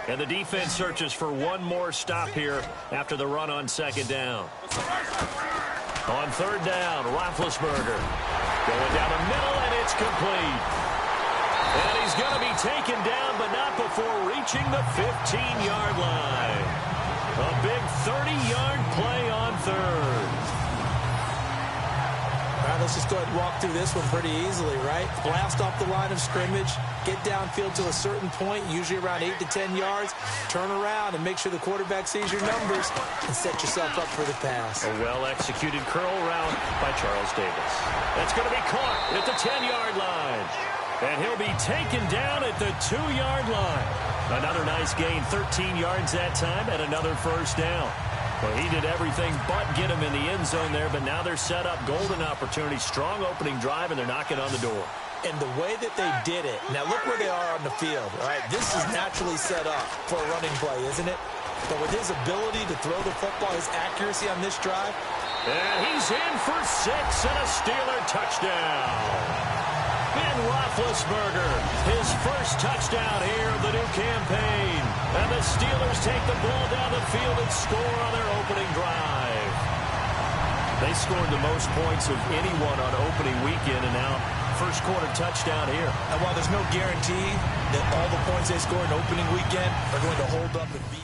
And the defense searches for one more stop here after the run on 2nd down. On 3rd down, Roethlisberger. Going down the middle, and it's complete. And he's going to be taken down, but not before reaching the 15-yard line. A big 30-yard play on 3rd. All right, let's just go ahead and walk through this one pretty easily, right? Blast off the line of scrimmage, get downfield to a certain point, usually around 8 to 10 yards, turn around and make sure the quarterback sees your numbers and set yourself up for the pass. A well-executed curl route by Charles Davis. That's going to be caught at the 10-yard line. And he'll be taken down at the 2-yard line. Another nice gain, 13 yards that time, and another first down. Well, he did everything but get him in the end zone there, but now they're set up. Golden opportunity, strong opening drive, and they're knocking on the door. And the way that they did it, now look where they are on the field. All right, this is naturally set up for a running play, isn't it? But with his ability to throw the football, his accuracy on this drive. And he's in for 6 and a Steeler touchdown. Ben Roethlisberger, his first touchdown here of the new campaign. And the Steelers take the ball down the field and score on their opening drive. They scored the most points of anyone on opening weekend, and now first quarter touchdown here. And while there's no guarantee that all the points they scored in opening weekend are going to hold up and be.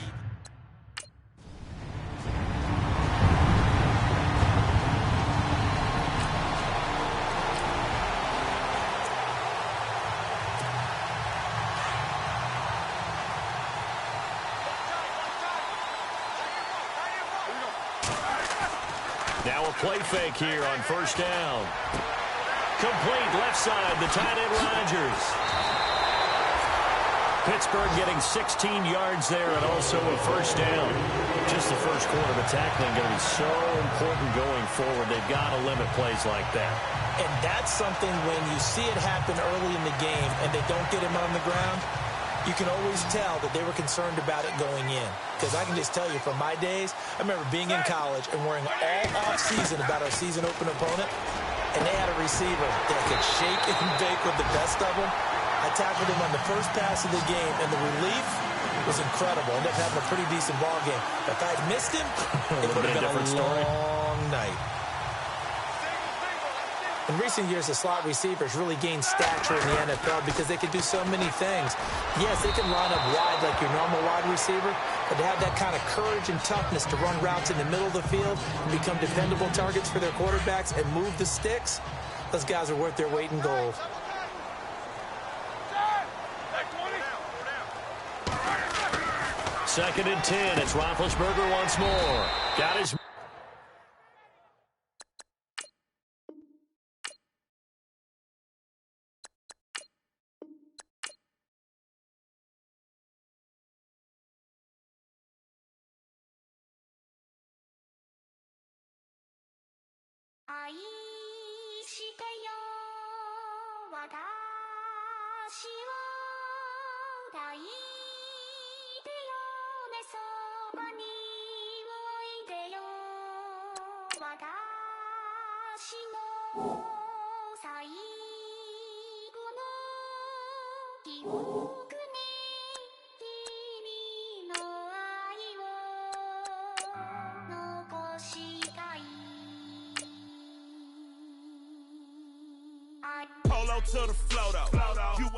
Now a play fake here on first down. Complete left side, the tight end Rodgers. Pittsburgh getting 16 yards there and also a first down. Just the first quarter, the tackling going to be so important going forward. They've got to limit plays like that. And that's something when you see it happen early in the game and they don't get him on the ground, you can always tell that they were concerned about it going in. Because I can just tell you from my days, I remember being in college and worrying all off-season about our season open opponent, and they had a receiver that could shake and bake with the best of them. I tackled him on the first pass of the game, and the relief was incredible. Ended up having a pretty decent ball game. If I had missed him, it would have been a long night. In recent years, the slot receivers really gained stature in the NFL because they can do so many things. Yes, they can line up wide like your normal wide receiver, but to have that kind of courage and toughness to run routes in the middle of the field and become dependable targets for their quarterbacks and move the sticks, those guys are worth their weight in gold. Second and 10. It's Roethlisberger once more. Got his...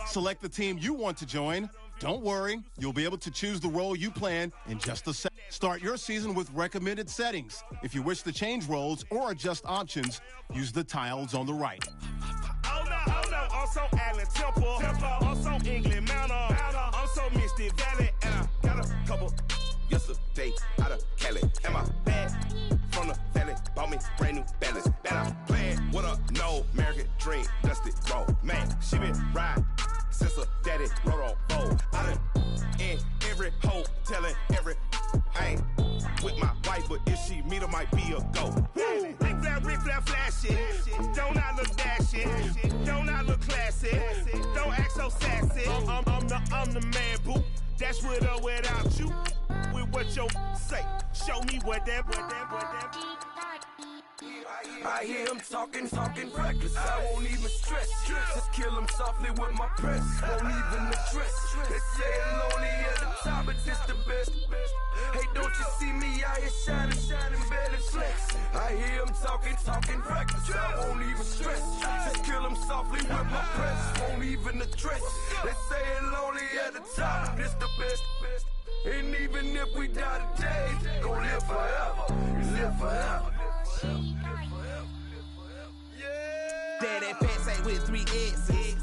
Select the team you want to join. Don't worry, you'll be able to choose the role you plan in just a second. Start your season with recommended settings. If you wish to change roles or adjust options, use the tiles on the right. Also Allen Temple, also England Mountain, also Mystic Valley, and I got a couple yesterday out of Cali. And my bag from the valley bought me brand new balance. And I'm playing with a no American dream, dusty road. Man, she been riding since her daddy rode on road. I done in every hole, telling every I ain't with my wife, but if she meet her, might be a go. Rick Flair flashing, don't I look dashing, don't I look classy, don't act so sassy. I'm the man, boo. That's with or without you. With what your say, show me what that. I hear him talking reckless. I won't even stress. Just kill him softly with my press. Won't even address. They say lonely at the top, but this the best. Hey, don't you see me out here shining better flex? I hear him talking reckless. I won't even stress. Just kill him softly with my press. Won't even address. They say lonely at the top, but this the best. And even if we die today, gon' live forever. Live forever. Daddy fat say with 3 X's.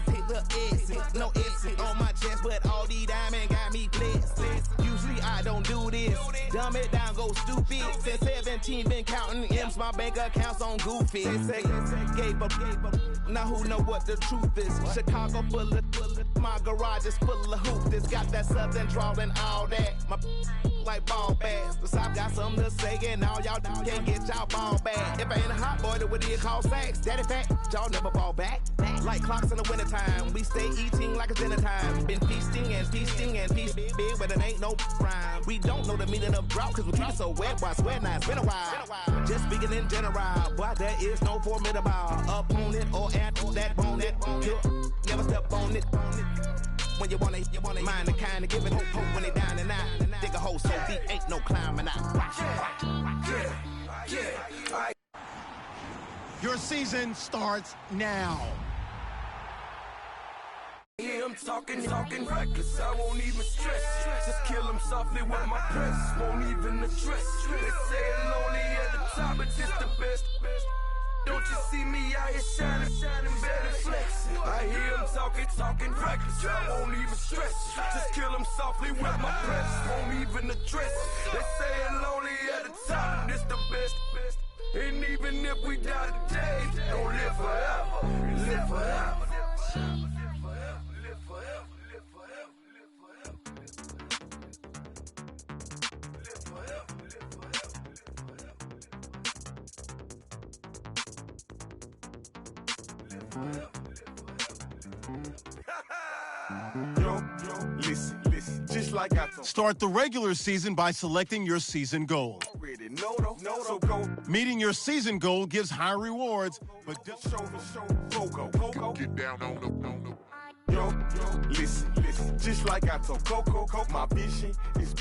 Pick the X's, no X's on my chest, but all these diamonds got me blessed. Usually I don't do this. Dumb it down, go stupid. Since 17, been counting M's, my bank accounts on Goofy. Say, gave up. Now who know what the truth is? Chicago full of, my garage is full of hoop. This got that southern drawl and all that. My like ball bags. The South got something to say, and all y'all can't get y'all ball back. If I ain't a hot boy, then what do you call sacks? Daddy fat, y'all never ball back. Like clocks in the wintertime, we stay eating like it's dinner time. Been feasting and feasting and feasting big, but it ain't no rhyme. We don't know the meaning of drought, cause we keep it so wet. Boy, I swear now, it's been a while. Just speaking in general, boy, there is no formidable opponent or at that bonnet. You never step on it. When you want it, mind the kind of giving hope when they down and out. Dig a hole so deep, ain't no climbing out. Yeah. Your season starts now. Yeah, I'm talking reckless, I won't even stress. Just kill him softly with my press, won't even address. They say it lonely at the top, but this the best. Don't you see me out here shining better flexing? I hear him talking reckless, I won't even stress. Just kill him softly with my press, won't even address. They say it lonely at the top, this the best. And even if we die today, don't live forever, live forever. Listen, just like I told. Start the regular season by selecting your season goal. Meeting your season goal gives high rewards, but get down on the. Yo, listen, just like I told Coco, my vision is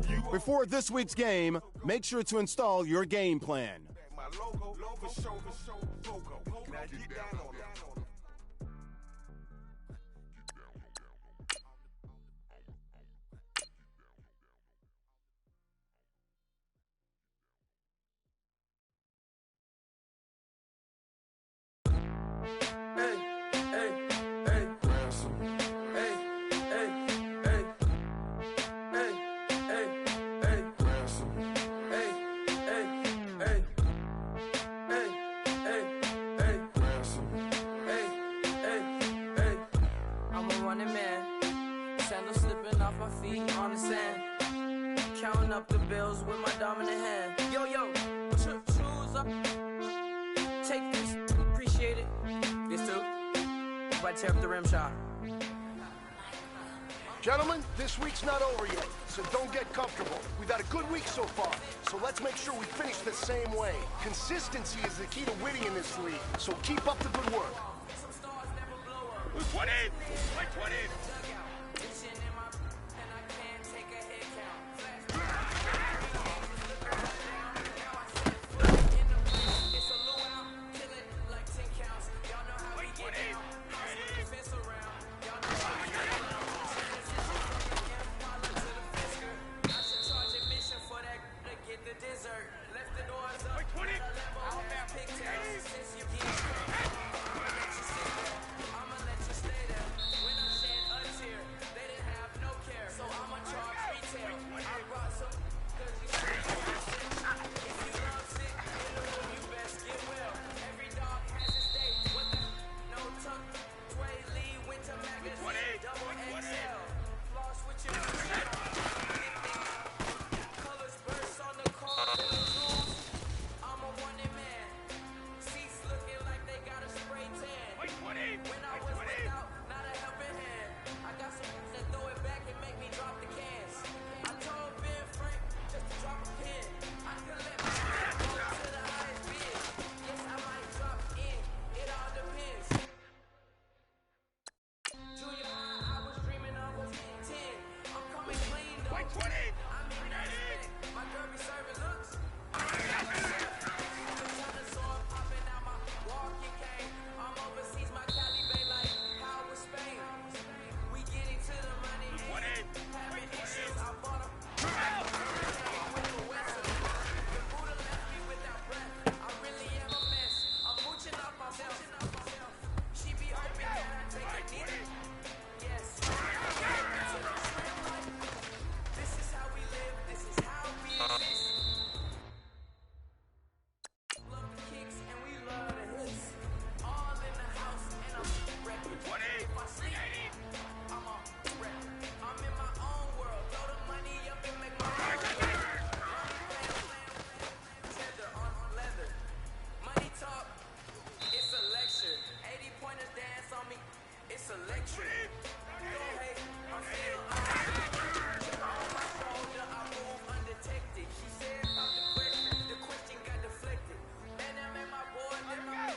you. Before this week's game, make sure to install your game plan. My logo, for show, Now get down on it. Counting up the bills with my dominant hand. Yo, choose up. Take this, appreciate it. This too. Right, tear up the rim shot. Gentlemen, this week's not over yet, so don't get comfortable. We've had a good week so far, so let's make sure we finish the same way. Consistency is the key to winning in this league, so keep up the good work. Who's 20? Like 20. it's electric. Don't hate, I'm still on my shoulder, I move undetected. She said about the question got deflected. And I'm in my boy, then I'm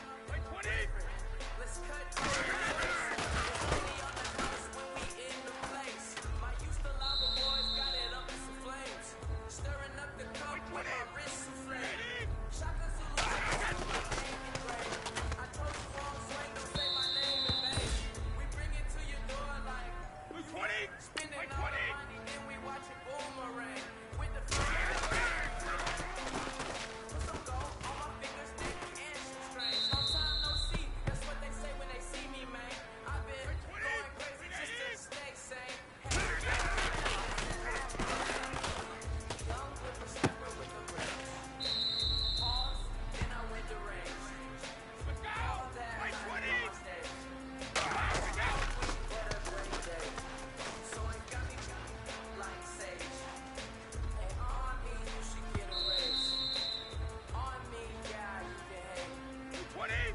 let's cut to the chase. It's really on the house when we in the place. My used to lava boys got it up in some flames. Stirring up the cup with my wrist souffle. Shaka Zulu, I told you wrong swing, don't say my name in vain. We bring it to your door like spending all the money, then we watch it boomerang. With the some gold on my fingers, neck, and shoestrings. Long time no see, that's what they say when they see me, man. I've been going crazy just to stay sane. Young with a stepper with the rings. Pause, then I went to range. All that I on stage. What a great day. So it got me like sage. And on me, you should get a raise. On me, yeah, you can hate.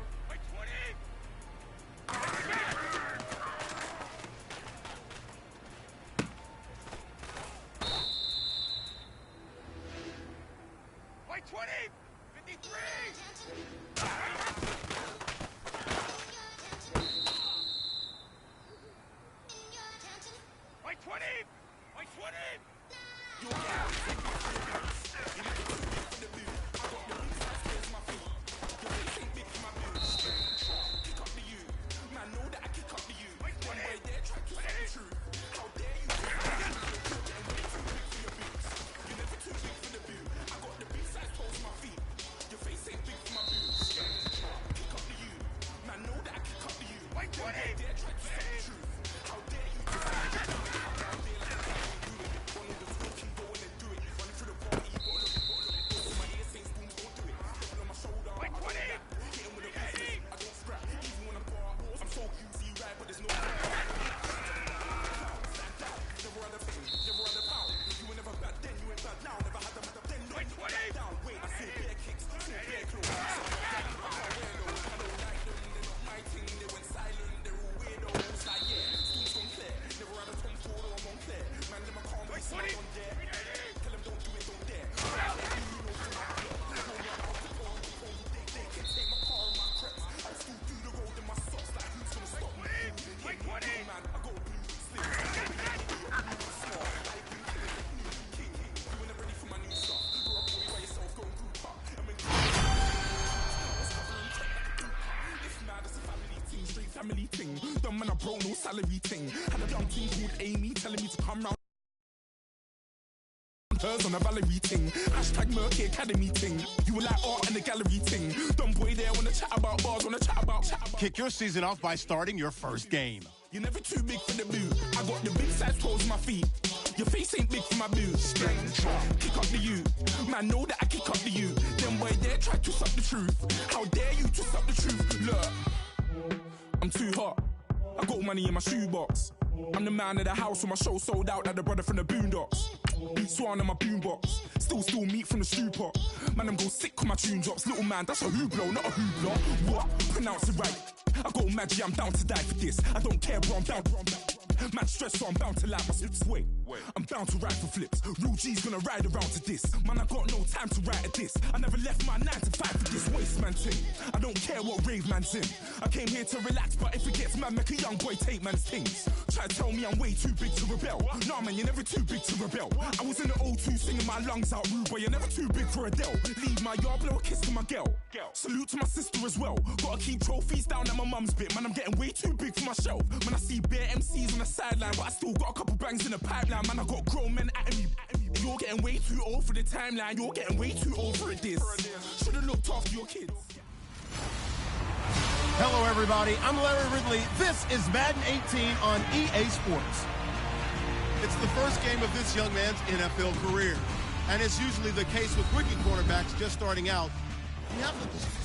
Family thing, dumb man, I bro, no salary thing. Had a young thing called Amy telling me to come round. Hers on a Valerie ting. Hashtag Murky Academy ting. You were like art and the gallery ting. Dumb boy there wanna chat about bars, wanna chat about. Kick your season off by starting your first game. You're never too big for the boot. I got the big size toes on my feet. Your face ain't big for my boots. Kick up the you. Man, know that I kick up the you. Them boy there try to suck the truth. How dare you to suck the truth? Look, I'm too hot. I got money in my shoebox. I'm the man of the house when my show sold out like the brother from the Boondocks. Beat Swan on my boombox. Still meat from the stew pot. Man, I'm go sick when my tune drops. Little man, that's a hooplo, not a hoopla. What? Pronounce it right. I go Maggie, I'm down to die for this. I don't care, bro, I'm down. Man stressed, so I'm bound to like my slips. Wait, I'm bound to ride for flips. Real G's gonna ride around to this. Man, I got no time to write at this. I never left my 9 to 5 for this waste man thing. I don't care what rave man's in. I came here to relax, but if it gets mad, make a young boy take man's things. Try to tell me I'm way too big to rebel. Nah, man, you're never too big to rebel. I was in the O2 singing my lungs out rude, but you're never too big for Adele. Leave my yard, blow a kiss to my girl. Salute to my sister as well. Gotta keep trophies down at my mum's bit. Man, I'm getting way too big for my shelf. Man, I see bare MCs on the sideline, but I still got a couple bangs in the pipeline. Man, I got grown men at me. You're getting way too old for the timeline. You're getting way too old for this. Should've looked after your kids. Hello, everybody. I'm Larry Ridley. This is Madden 18 on EA Sports. It's the first game of this young man's NFL career. And it's usually the case with rookie quarterbacks just starting out.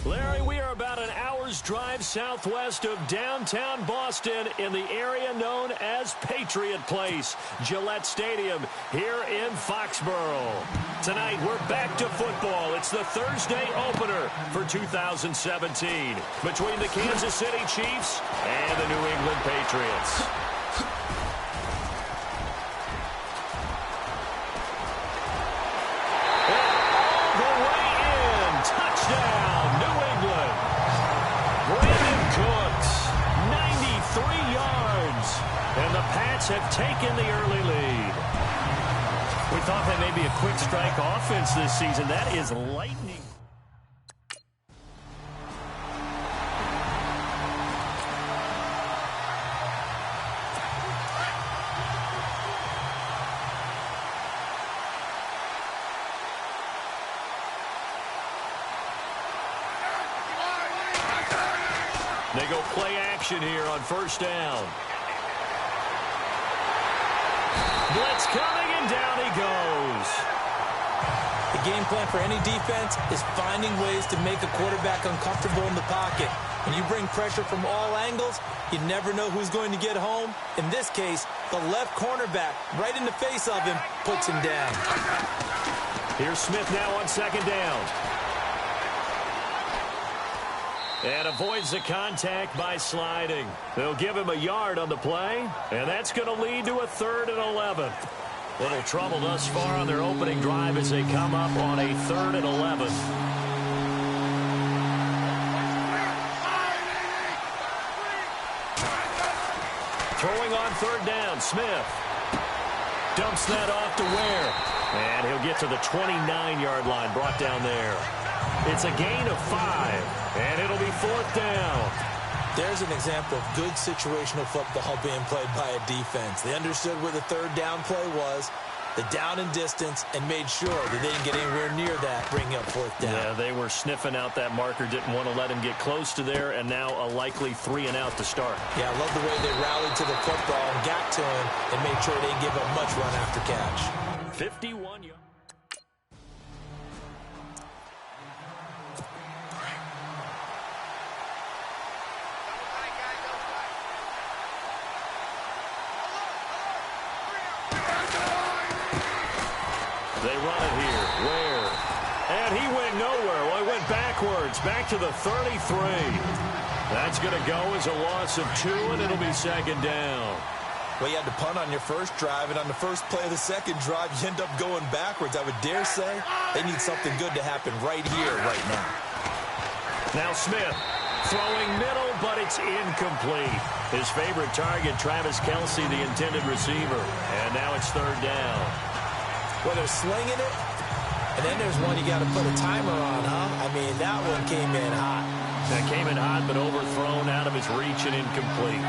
Larry, we are about an hour's drive southwest of downtown Boston in the area known as Patriot Place, Gillette Stadium here in Foxborough. Tonight, we're back to football. It's the Thursday opener for 2017 between the Kansas City Chiefs and the New England Patriots. Have taken the early lead. We thought that may be a quick strike offense this season. That is lightning. They go play action here on first down. Blitz coming, and down he goes. The game plan for any defense is finding ways to make a quarterback uncomfortable in the pocket. When you bring pressure from all angles, you never know who's going to get home. In this case, the left cornerback, right in the face of him, puts him down. Here's Smith now on second down. And avoids the contact by sliding. They'll give him a yard on the play, and that's going to lead to a 3rd and 11. Little trouble thus far on their opening drive as they come up on a 3rd and 11. Throwing on 3rd down, Smith. Dumps that off to Ware. And he'll get to the 29-yard line, brought down there. It's a gain of 5, and it'll be 4th down. There's an example of good situational football being played by a defense. They understood where the 3rd down play was, the down and distance, and made sure that they didn't get anywhere near that, bringing up 4th down. Yeah, they were sniffing out that marker, didn't want to let him get close to there, and now a likely 3 and out to start. Yeah, I love the way they rallied to the football and got to him and made sure they didn't give up much run after catch. 51 yards. They run it here. Ware. And he went nowhere. Well, he went backwards. Back to the 33. That's going to go as a loss of 2, and it'll be 2nd down. Well, you had to punt on your first drive, and on the first play of the second drive, you end up going backwards. I would dare say they need something good to happen right here, right now. Now Smith throwing middle, but it's incomplete. His favorite target, Travis Kelce, the intended receiver. And now it's 3rd down. Well, they're slinging it, and then there's one you got to put a timer on, huh? I mean, that one came in hot. That came in hot, but overthrown out of his reach and incomplete.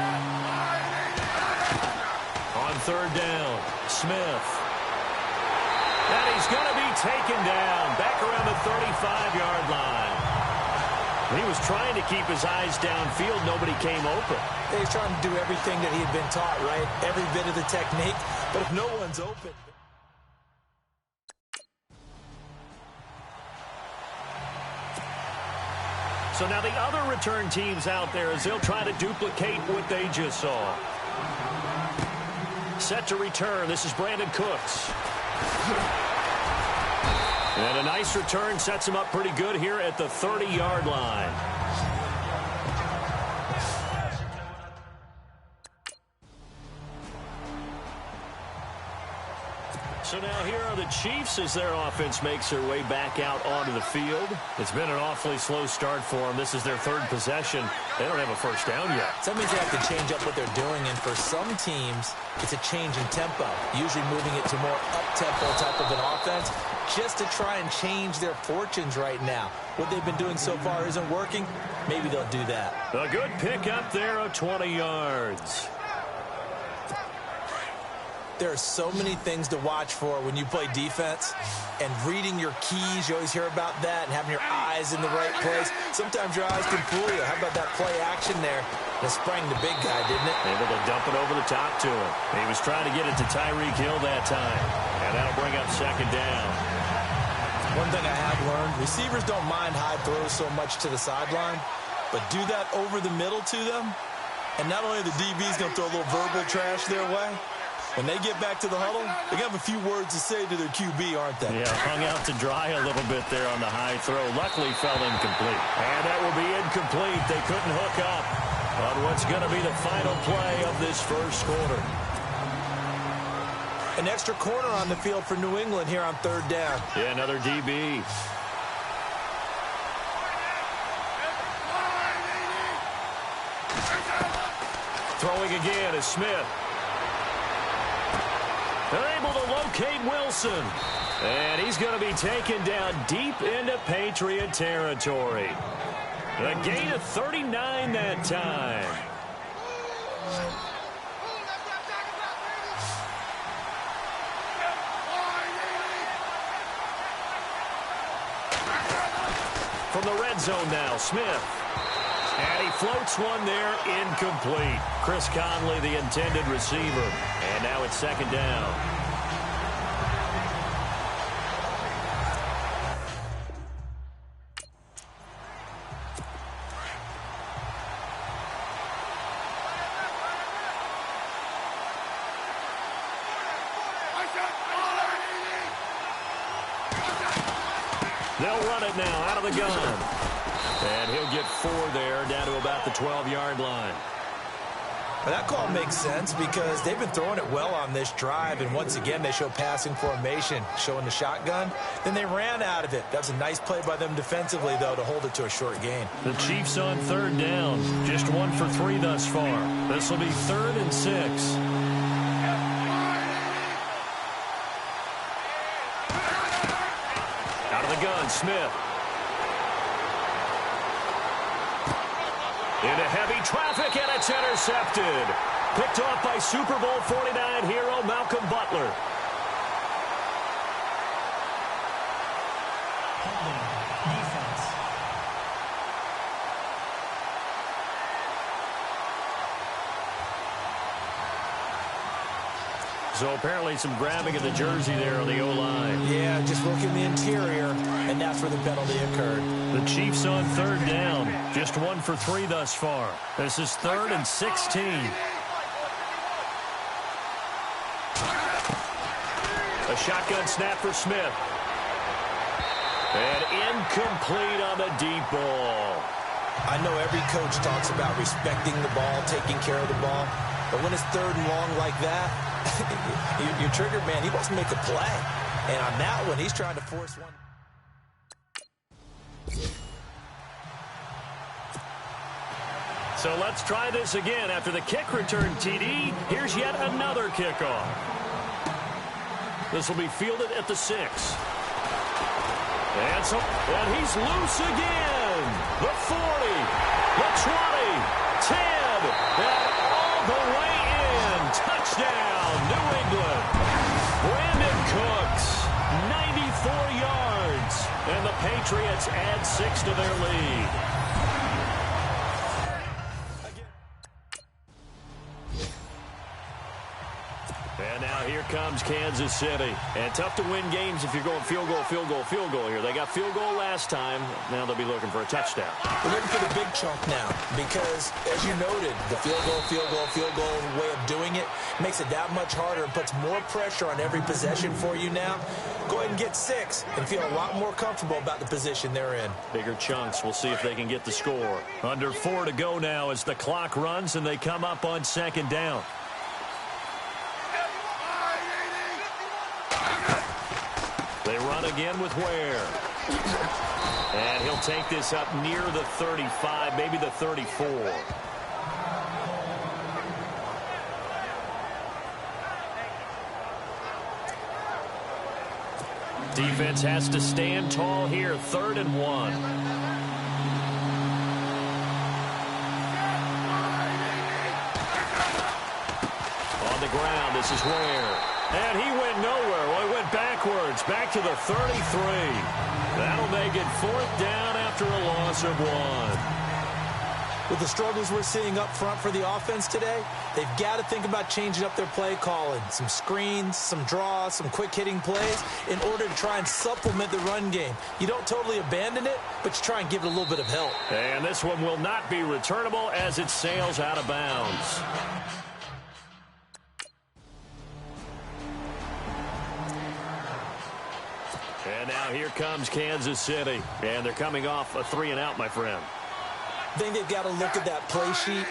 On 3rd down, Smith. And he's going to be taken down back around the 35-yard line. He was trying to keep his eyes downfield. Nobody came open. He's trying to do everything that he had been taught, right? Every bit of the technique. But if no one's open... So now the other return teams out there as they'll try to duplicate what they just saw. Set to return. This is Brandon Cooks. And a nice return sets him up pretty good here at the 30-yard line. So now here are the Chiefs as their offense makes their way back out onto the field. It's been an awfully slow start for them. This is their 3rd possession. They don't have a first down yet. That means they have to change up what they're doing, and for some teams, it's a change in tempo, usually moving it to more up-tempo type of an offense just to try and change their fortunes right now. What they've been doing so far isn't working. Maybe they'll do that. A good pick up there of 20 yards. There are so many things to watch for when you play defense, and reading your keys, you always hear about that, and having your eyes in the right place. Sometimes your eyes can fool you. How about that play action there? That sprang the big guy, didn't it? Able to dump it over the top to him. He was trying to get it to Tyreek Hill that time, and that'll bring up 2nd down. One thing I have learned, receivers don't mind high throws so much to the sideline, but do that over the middle to them, and not only are the DBs going to throw a little verbal trash their way, when they get back to the huddle, they're going to have a few words to say to their QB, aren't they? Yeah, hung out to dry a little bit there on the high throw. Luckily fell incomplete. And that will be incomplete. They couldn't hook up on what's going to be the final play of this first quarter. An extra corner on the field for New England here on third down. Yeah, another DB. Throwing again is Smith. They're able to locate Wilson. And he's going to be taken down deep into Patriot territory. A gain of 39 that time. From the red zone now, Smith. And he floats one there, incomplete. Chris Conley, the intended receiver. And now it's second down. They'll run it now out of the gun. And he'll get 4 there, down to about the 12-yard line. Well, that call makes sense because they've been throwing it well on this drive, and once again they show passing formation, showing the shotgun. Then they ran out of it. That was a nice play by them defensively, though, to hold it to a short gain. The Chiefs on third down, just 1 for 3 thus far. This will be 3rd and 6. Out of the gun, Smith. Into heavy traffic, and it's intercepted. Picked off by Super Bowl 49 hero Malcolm Butler. So apparently some grabbing of the jersey there on the O-line. Yeah, just working the interior, and that's where the penalty occurred. The Chiefs on third down. Just 1 for 3 thus far. This is 3rd and 16. A shotgun snap for Smith. And incomplete on the deep ball. I know every coach talks about respecting the ball, taking care of the ball, but when it's 3rd and long like that, your trigger man, he wants to make a play. And on that one, he's trying to force one. So let's try this again. After the kick return TD, here's yet another kickoff. This will be fielded at the 6. And he's loose again. The 40, the 20, 10, and all the way in. Touchdown, New England. Brandon Cooks, 94 yards. And the Patriots add 6 to their lead. And now here comes Kansas City. And tough to win games if you're going field goal, field goal, field goal here. They got field goal last time. Now they'll be looking for a touchdown. We're looking for the big chunk now because, as you noted, the field goal way of doing it makes it that much harder and puts more pressure on every possession for you now. Go ahead and get 6 and feel a lot more comfortable about the position they're in. Bigger chunks. We'll see if they can get the score. Under 4 to go now as the clock runs and they come up on second down. They run again with Ware. And he'll take this up near the 35, maybe the 34. Defense has to stand tall here, 3rd and 1. On the ground, this is Ware. And he went nowhere. Well, he went backwards, back to the 33. That'll make it 4th down after a loss of 1. With the struggles we're seeing up front for the offense today, they've got to think about changing up their play calling. Some screens, some draws, some quick-hitting plays in order to try and supplement the run game. You don't totally abandon it, but you try and give it a little bit of help. And this one will not be returnable as it sails out of bounds. And now here comes Kansas City. And they're coming off a 3-and-out, my friend. I think they've got to look at that play sheet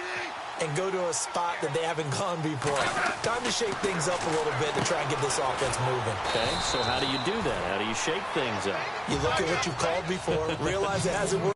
and go to a spot that they haven't gone before. Time to shake things up a little bit to try and get this offense moving. Okay, so how do you do that? How do you shake things up? You look at what you called before, realize it hasn't worked